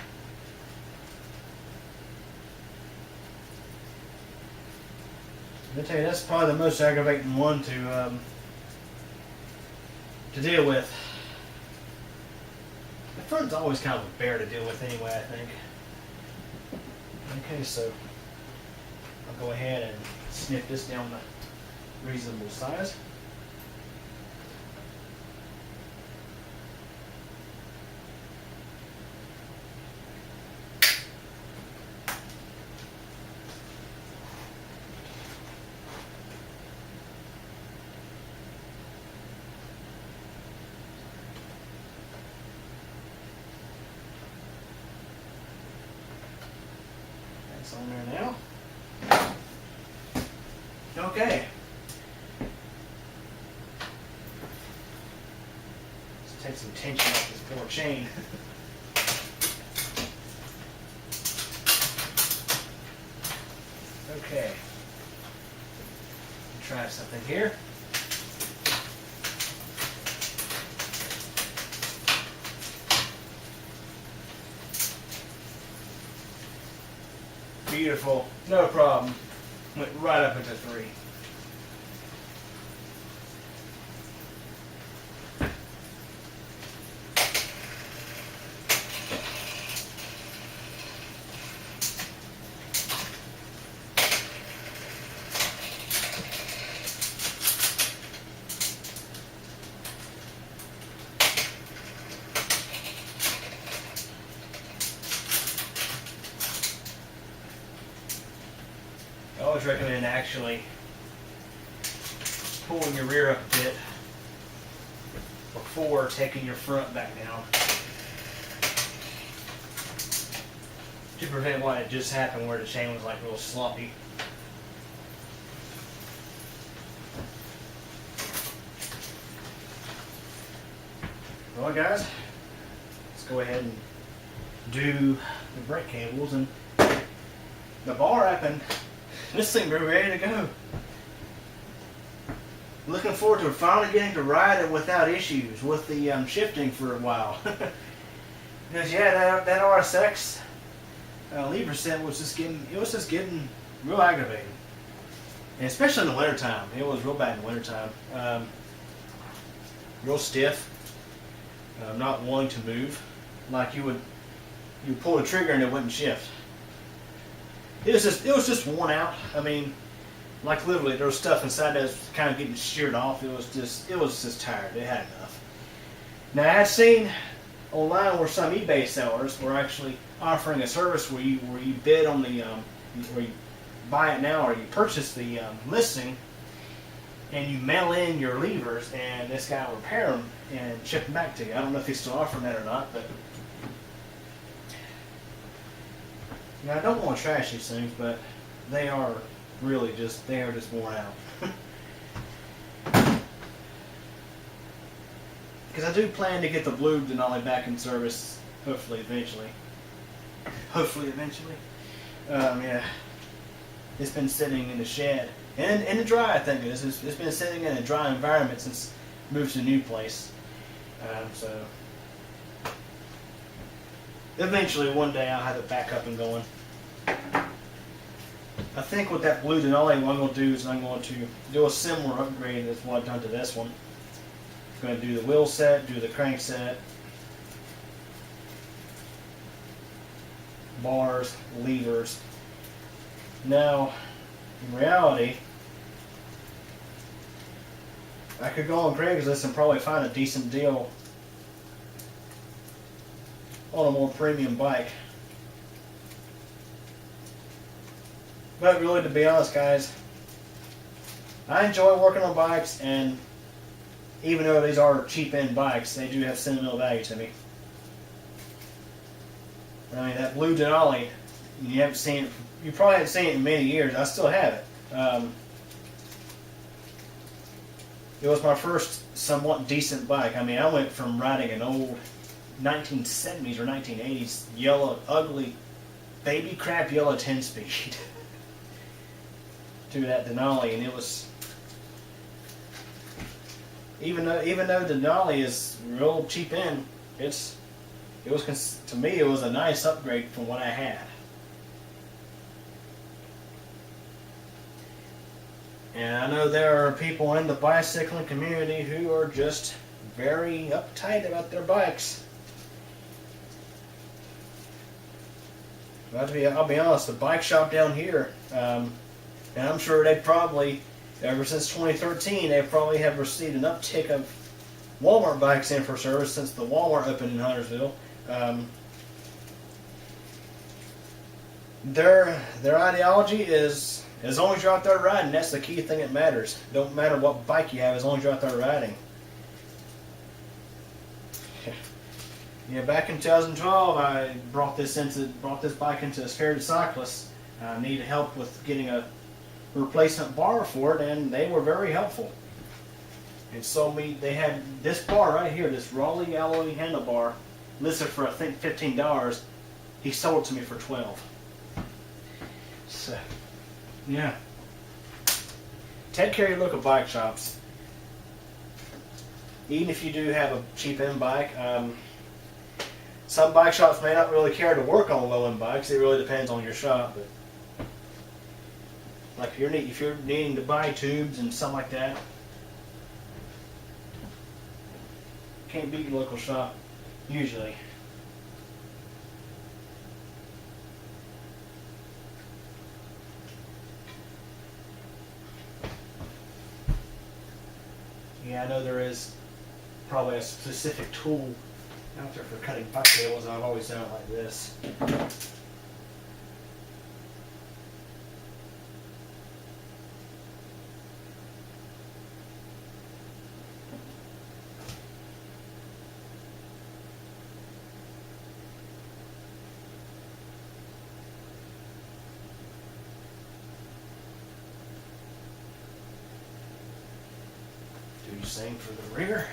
tell you, that's probably the most aggravating one to deal with. The front's always kind of a bear to deal with anyway, I think. Okay, so I'll go ahead and snip this down to reasonable size. On there now. Okay. Let's take some tension off this poor chain. Okay. Try something here. Beautiful, no problem. Went right up into 3. I always recommend actually pulling your rear up a bit before taking your front back down to prevent what had just happened where the chain was like real sloppy. Well guys, let's go ahead and do the brake cables and the bar up, and this thing will be ready to go. Looking forward to finally getting to ride it without issues with the shifting for a while. Because yeah, that RSX lever set was just getting real aggravating, and especially in the wintertime. It was real bad in the wintertime. Real stiff, not wanting to move. Like you pull the trigger and it wouldn't shift. It was just worn out. I mean, like literally there was stuff inside that was kind of getting sheared off. It was just tired. It had enough. Now I had seen online where some eBay sellers were actually offering a service where you bid on the where you buy it now or you purchase the listing and you mail in your levers and this guy will repair them and ship them back to you. I don't know if he's still offering that or not, but now I don't want to trash these things, but they are really just worn out. Because I do plan to get the blue Denali back in service, hopefully eventually. Yeah. It's been sitting in the shed. And in the dry, I think it is. It's been sitting in a dry environment since it moved to a new place. So eventually one day I'll have it back up and going. I think with that blue Denali, what I'm going to do is I'm going to do a similar upgrade as what I've done to this one. I'm going to do the wheel set, do the crank set, bars, levers. Now, in reality, I could go on Craigslist and probably find a decent deal on a more premium bike. But really, to be honest, guys, I enjoy working on bikes, and even though these are cheap-end bikes, they do have sentimental value to me. I mean, that blue Denali, you haven't seen it. You probably haven't seen it in many years. I still have it. It was my first somewhat decent bike. I mean, I went from riding an old 1970s or 1980s yellow, ugly, baby crap yellow 10-speed to that Denali, and it was, even though Denali is real cheap end, to me it was a nice upgrade from what I had. And I know there are people in the bicycling community who are just very uptight about their bikes. But I'll be honest, the bike shop down here, and I'm sure they probably, ever since 2013, they probably have received an uptick of Walmart bikes in for service since the Walmart opened in Huntersville. Their ideology is, as long as you're out there riding, that's the key thing that matters. Don't matter what bike you have, as long as you're out there riding. Yeah, back in 2012, I brought this bike into a Spirited Cyclist. I needed help with getting a replacement bar for it, and they were very helpful. And sold me. They had this bar right here, this Raleigh alloy handlebar, listed for I think $15. He sold it to me for $12. So, yeah. Take care of your local bike shops. Even if you do have a cheap end bike, some bike shops may not really care to work on low end bikes. It really depends on your shop. But like if you're needing to buy tubes and something like that, can't beat your local shop usually. Yeah, I know there is probably a specific tool out there for cutting bike cables, and I've always done it like this. Do the same for the rear.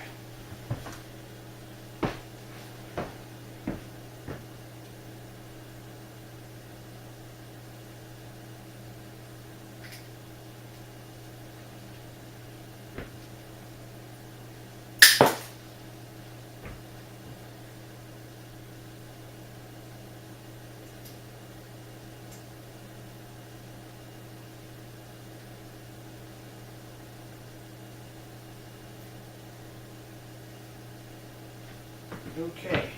Okay.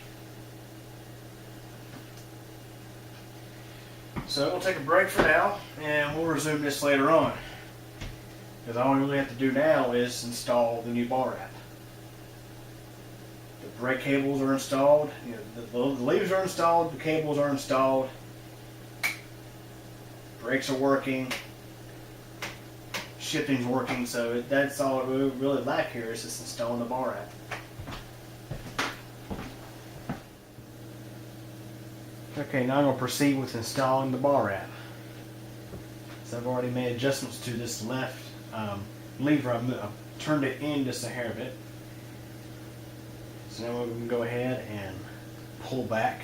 So we'll take a break for now, and we'll resume this later on. Because all we really have to do now is install the new bar wrap. The brake cables are installed, the leaves are installed, the cables are installed, brakes are working, shifting's working, so that's all we really lack here is just installing the bar wrap. Okay, now I'm going to proceed with installing the bar wrap. So I've already made adjustments to this left lever. I've turned it in just a hair bit. So now we can go ahead and pull back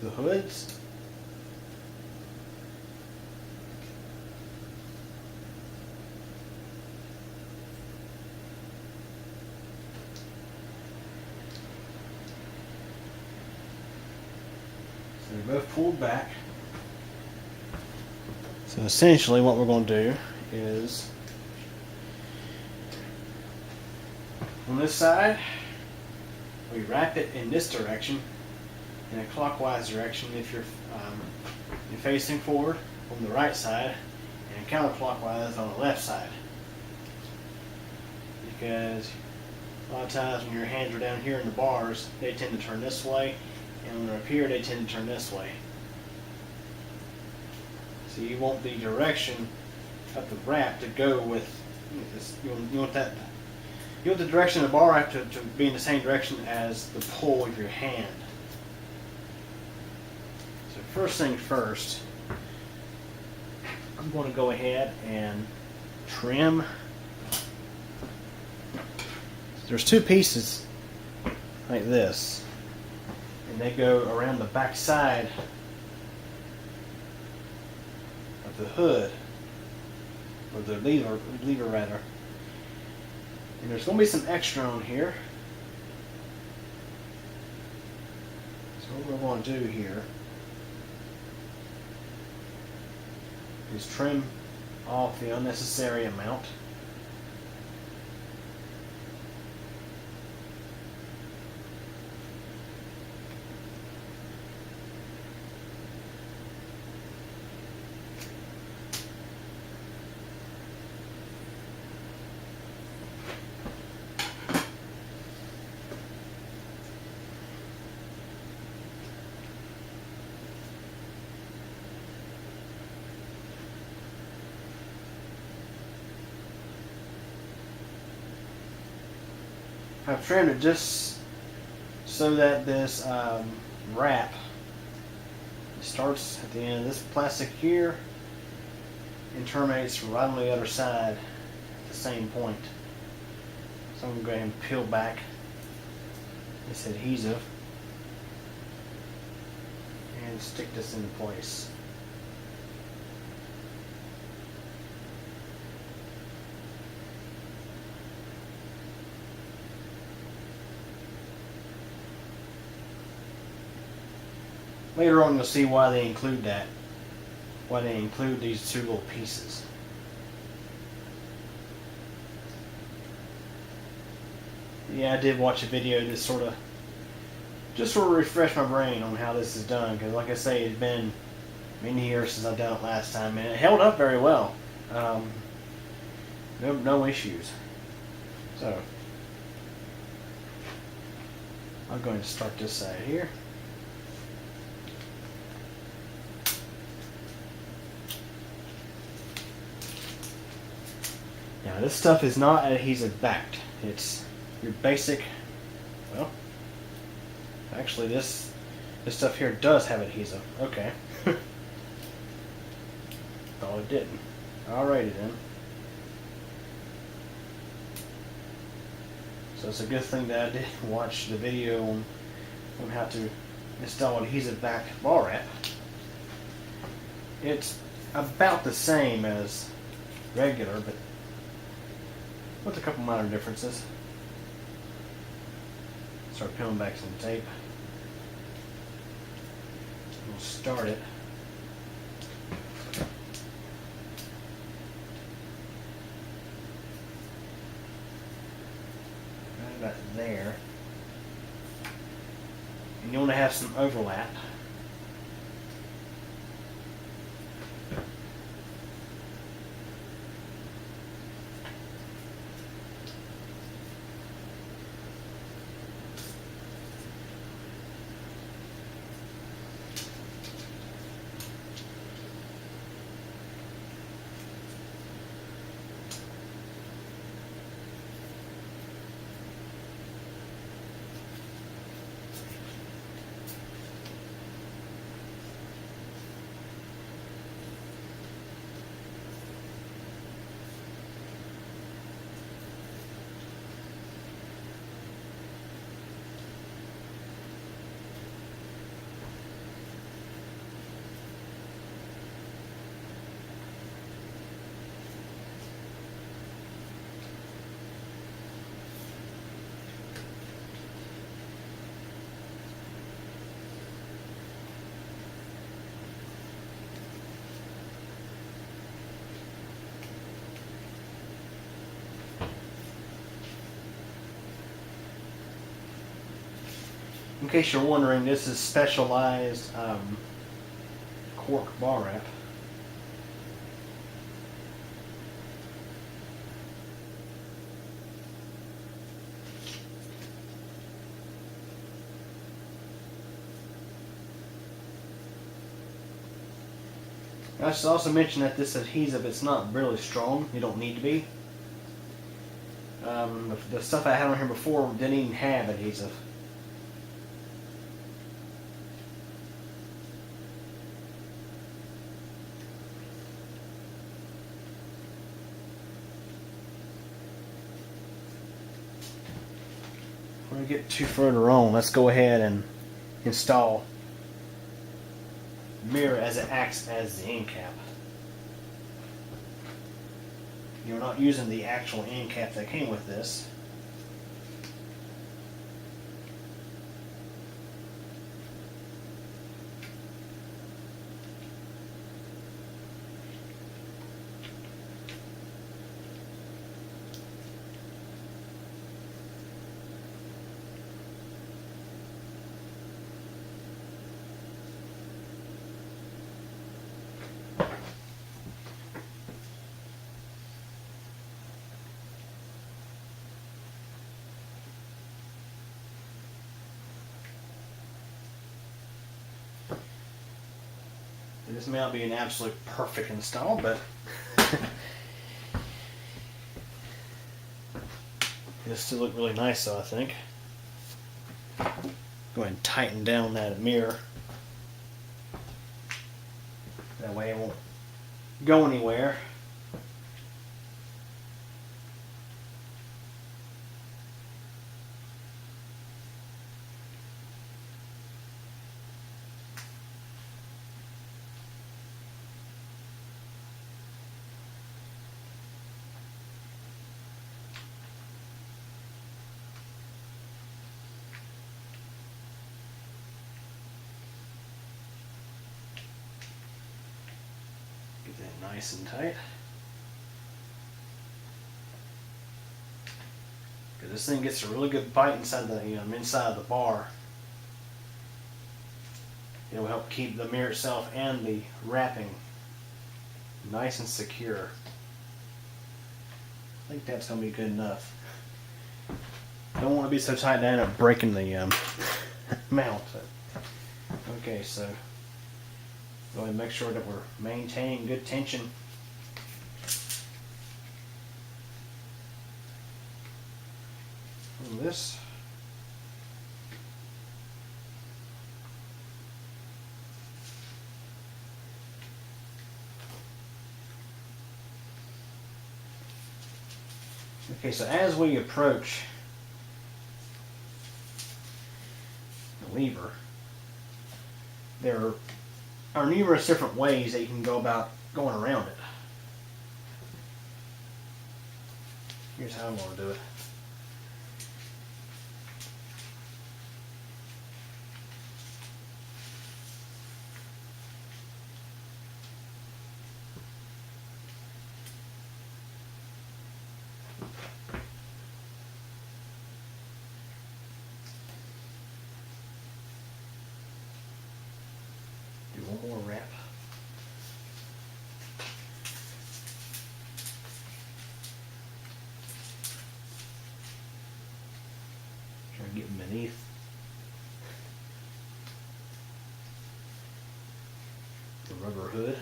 the hoods. So they're both pulled back. So essentially what we're going to do is, on this side, we wrap it in this direction, in a clockwise direction if you're facing forward on the right side, and counterclockwise on the left side. Because a lot of times when your hands are down here in the bars, they tend to turn this way, and when they're up here, they tend to turn this way. So you want the direction of the wrap to go with, you want the direction of the bar wrap to be in the same direction as the pull of your hand. So first things first, I'm going to go ahead and trim. There's two pieces like this, and they go around the back side of the hood, or the lever rather. And there's going to be some extra on here. So what we're going to do here is trim off the unnecessary amount. I've trimmed it just so that this wrap starts at the end of this plastic here and terminates right on the other side at the same point. So I'm going to go ahead and peel back this adhesive and stick this into place. Later on you'll see why they include that, why they include these two little pieces. Yeah, I did watch a video to sort of refresh my brain on how this is done, because like I say, it's been many years since I've done it last time, and it held up very well. No issues. So I'm going to start this side here. Now this stuff is not adhesive backed. It's your basic, well, actually this stuff here does have adhesive. Okay. Thought it didn't. Alrighty then. So it's a good thing that I did watch the video on how to install adhesive backed ball wrap. It's about the same as regular, but with a couple minor differences. Start peeling back some tape. We'll start it. Right about there. And you want to have some overlap. In case you're wondering, this is specialized cork bar wrap. I should also mention that this adhesive, it's not really strong. You don't need to be. The stuff I had on here before didn't even have adhesive. Before we get too further on, let's go ahead and install the mirror as it acts as the end cap. You're not using the actual end cap that came with this. This may not be an absolute perfect install, but it'll still look really nice, though, I think. Go ahead and tighten down that mirror. That way it won't go anywhere. Get that nice and tight. Because this thing gets a really good bite inside the inside the bar. It will help keep the mirror itself and the wrapping nice and secure. I think that's going to be good enough. Don't want to be so tight that I end up breaking the mount. Okay, so go ahead and make sure that we're maintaining good tension. On this. Okay, so as we approach the lever, there are numerous different ways that you can go about going around it. Here's how I'm going to do it. Do one more wrap. Try and get them beneath. The rubber hood.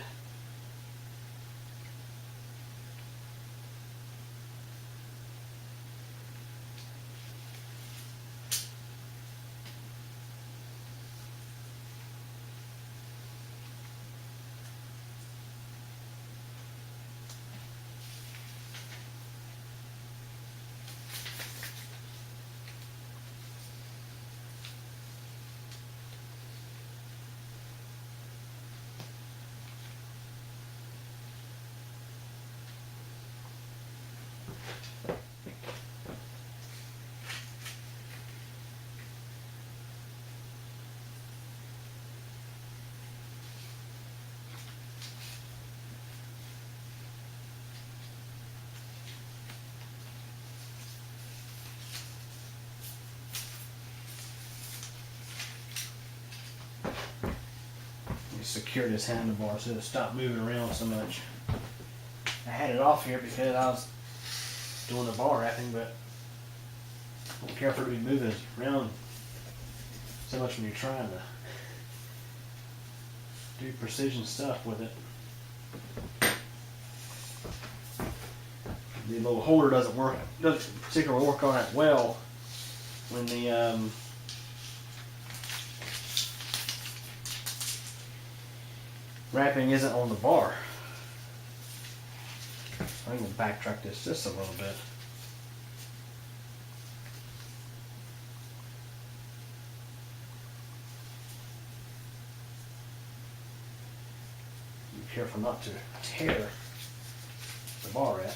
secure this handlebar so it'll stop moving around so much. I had it off here because I was doing the bar wrapping, but I don't care for it to be moving around so much when you're trying to do precision stuff with it. The little holder doesn't particularly work on it well when the wrapping isn't on the bar. I'm going to backtrack this just a little bit. Be careful not to tear the bar wrap.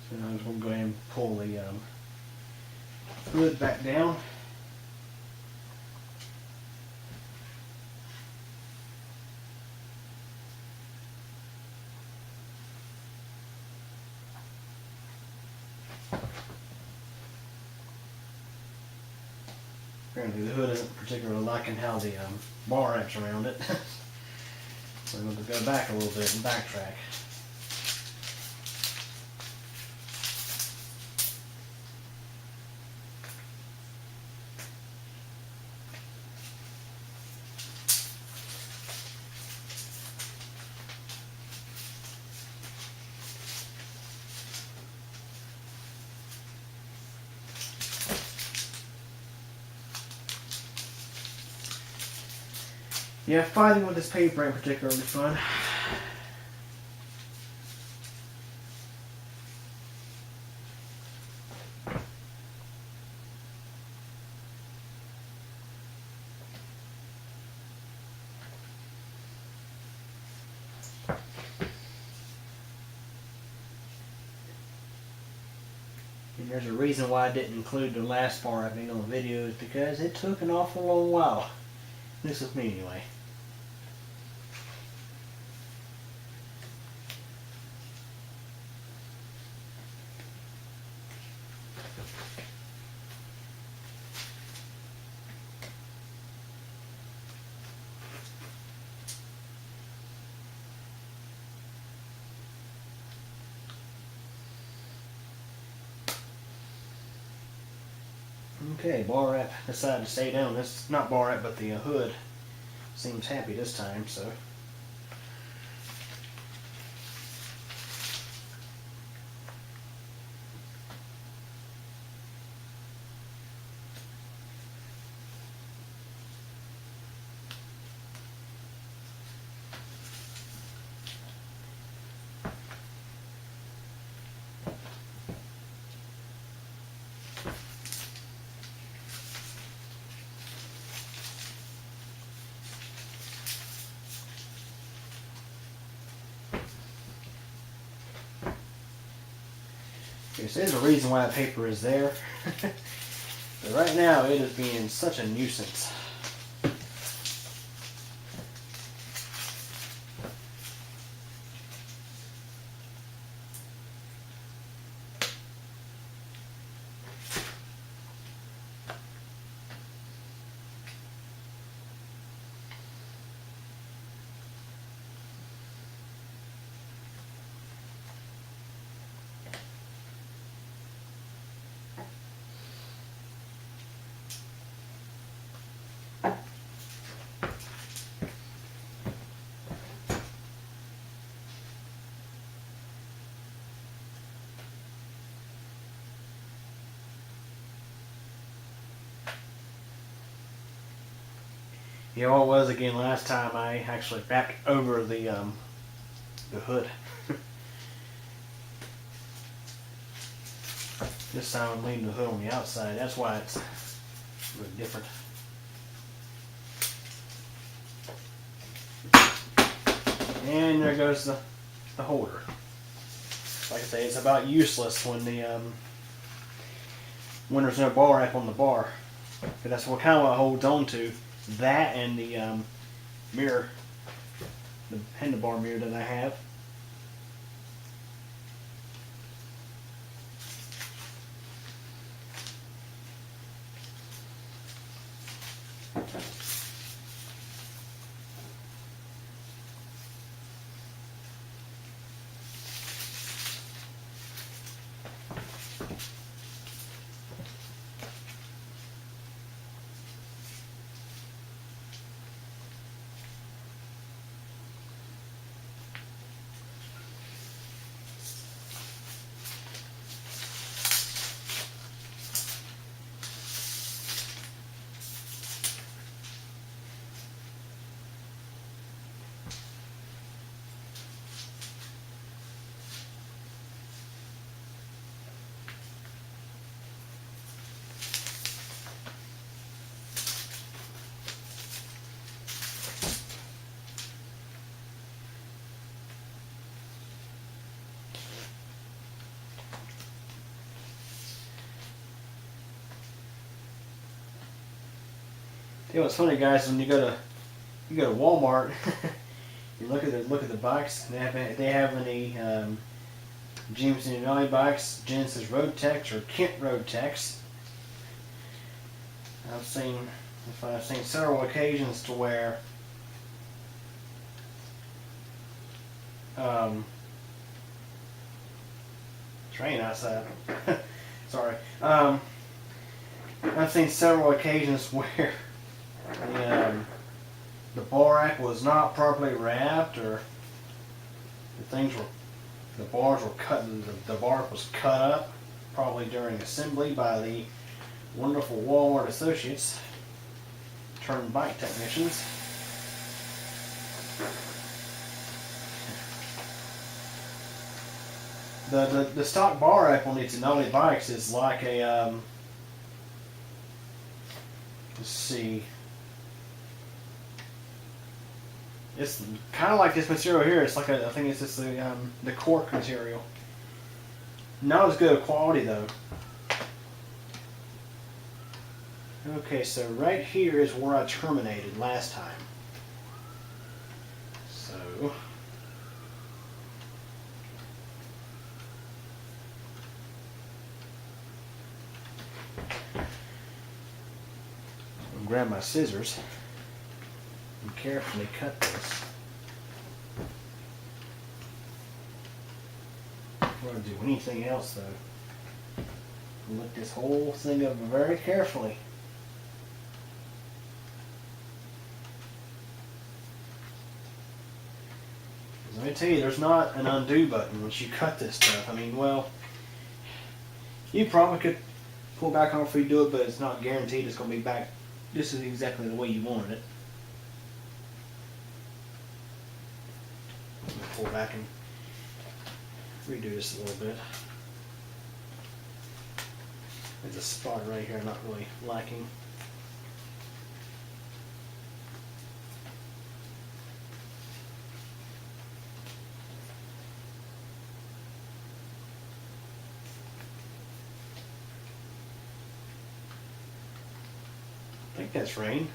So now I'm just going to go ahead and pull the hood back down. Apparently the hood isn't particularly liking how the bar wraps around it. So I'm going to go back a little bit and backtrack. Yeah, fighting with this paper ain't particularly fun. And there's a reason why I didn't include the last bar wrapping on the video, is because it took an awful long while. This is me anyway. Okay, bar wrap decided to stay down. This not bar wrap, but the hood seems happy this time, so. Okay, so there's a reason why the paper is there. But right now it is being such a nuisance. Yeah, what it was again last time, I actually wrapped over the hood. This time I'm leaving the hood on the outside. That's why it's really different. And there goes the holder. Like I say, it's about useless when when there's no bar wrap on the bar. But that's what kind of what holds on to that and the mirror, the handlebar mirror that I have. You know what's funny, guys? When you go to Walmart, you look at the bikes. They have any GMC Denali bikes, Genesis Road Techs or Kent Road Techs. I've seen several occasions to where train outside. Sorry. I've seen several occasions where the bar rack was not properly wrapped, or the bars were cut, and the bark was cut up, probably during assembly by the wonderful Walmart associates turned bike technicians. The stock bar rack on these Denali bikes is like a let's see. It's kind of like this material here. It's like I think it's just the cork material. Not as good a quality though. Okay, so right here is where I terminated last time. So I'll grab my scissors and carefully cut this. Before I do anything else though, look this whole thing up very carefully. Let me tell you, there's not an undo button once you cut this stuff. I mean, well, you probably could pull back on it before you do it, but it's not guaranteed it's going to be back. This is exactly the way you wanted it. Pull back and redo this a little bit. There's a spot right here I'm not really liking. I think that's rain.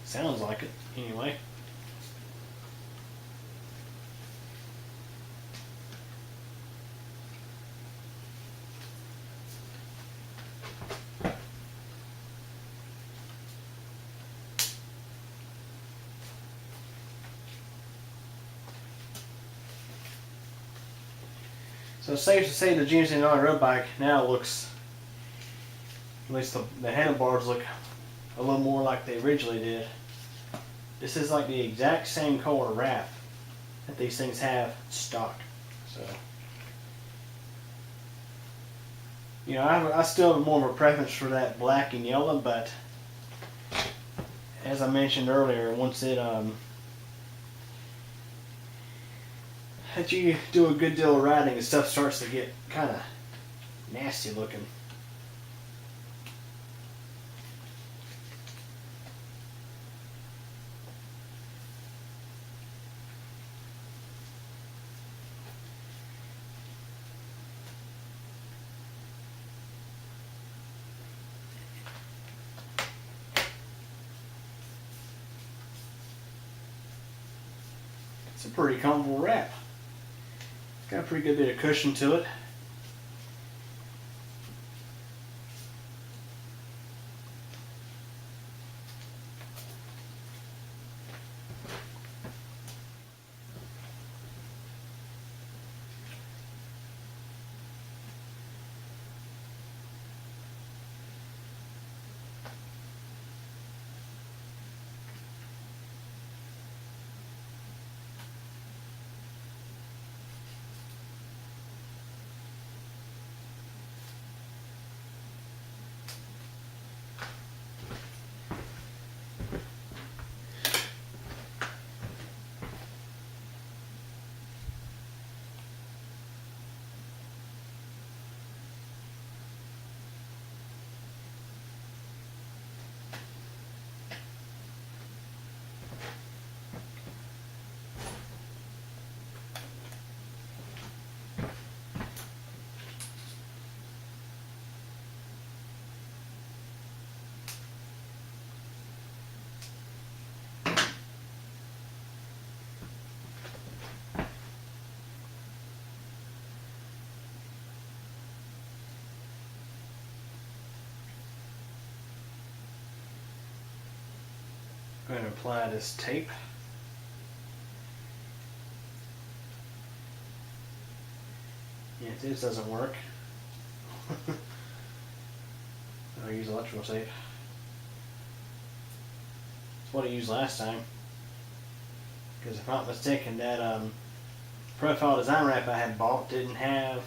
Sounds like it anyway. So it's safe to say the GMC Denali Road Bike now looks, at least the handlebars look a little more like they originally did. This is like the exact same color wrap that these things have stock. So, you know, I still have more of a preference for that black and yellow, but as I mentioned earlier, once it as you do a good deal of riding, the stuff starts to get kind of nasty looking. It's a pretty comfortable wrap. It's got a pretty good bit of cushion to it. I'm going to apply this tape. Yeah, if this doesn't work, I'll use electrical tape. It's what I used last time. Because if I'm not mistaken, that profile design wrap I had bought didn't have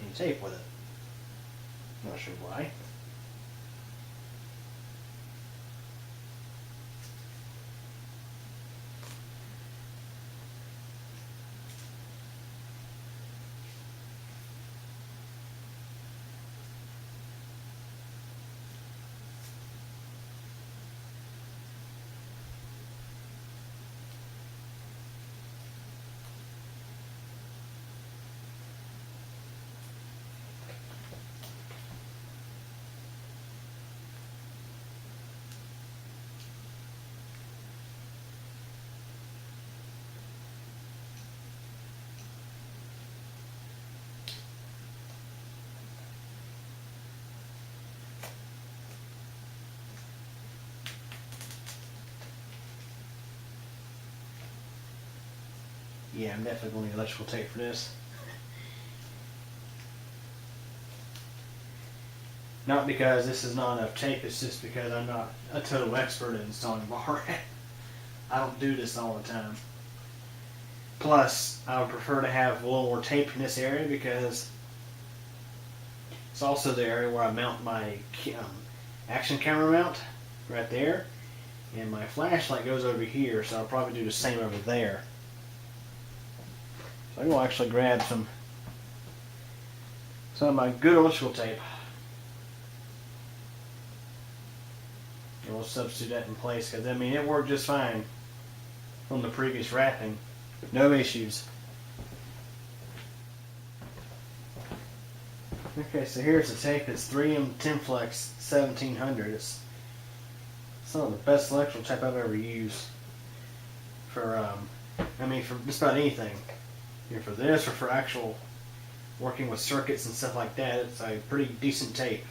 any tape with it. Not sure why. Yeah, I'm definitely going to need electrical tape for this. Not because this is not enough tape, it's just because I'm not a total expert in installing bar wrap. I don't do this all the time. Plus, I would prefer to have a little more tape in this area because it's also the area where I mount my action camera mount, right there. And my flashlight goes over here, so I'll probably do the same over there. So I'm going to actually grab some of my good electrical tape. And we'll substitute that in place because I mean it worked just fine on the previous wrapping. No issues. Okay, so here's the tape. It's 3M Tenflex 1700. It's some of the best electrical tape I've ever used for I mean for just about anything. Either for this or for actual working with circuits and stuff like that. It's a pretty decent tape.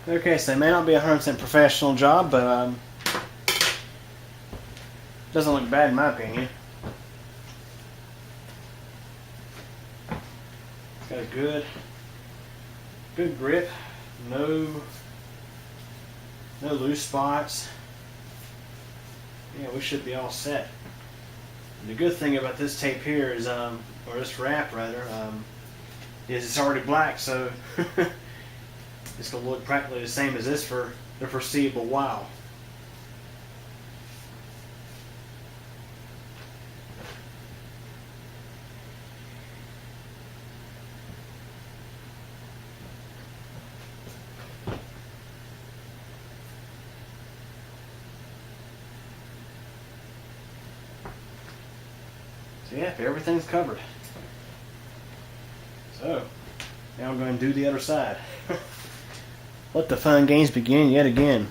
Okay, so it may not be a 100% professional job, but doesn't look bad in my opinion. Got a good grip, no loose spots. Yeah, we should be all set. And the good thing about this tape here is, or this wrap rather, is it's already black, so it's going to look practically the same as this for the foreseeable while. So yeah, everything's covered. So now I'm going to do the other side. Let the fun games begin yet again.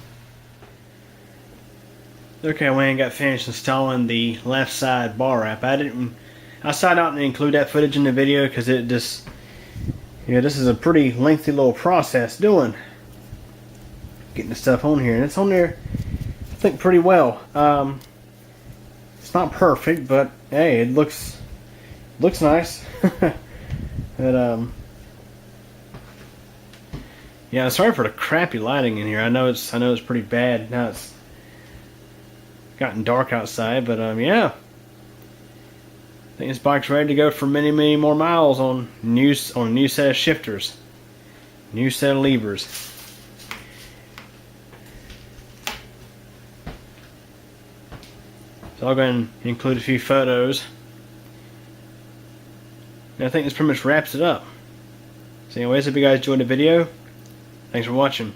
Okay, I went and got finished installing the left side bar wrap. I decided not to include that footage in the video because it just, this is a pretty lengthy little process getting the stuff on here, and it's on there, I think, pretty well. It's not perfect, but hey, it looks nice. But yeah, sorry for the crappy lighting in here. I know it's pretty bad now. It's gotten dark outside, but yeah, I think this bike's ready to go for many, many more miles on a new set of shifters, new set of levers. So I'll go ahead and include a few photos. And I think this pretty much wraps it up. So anyways, if you guys enjoyed the video, thanks for watching.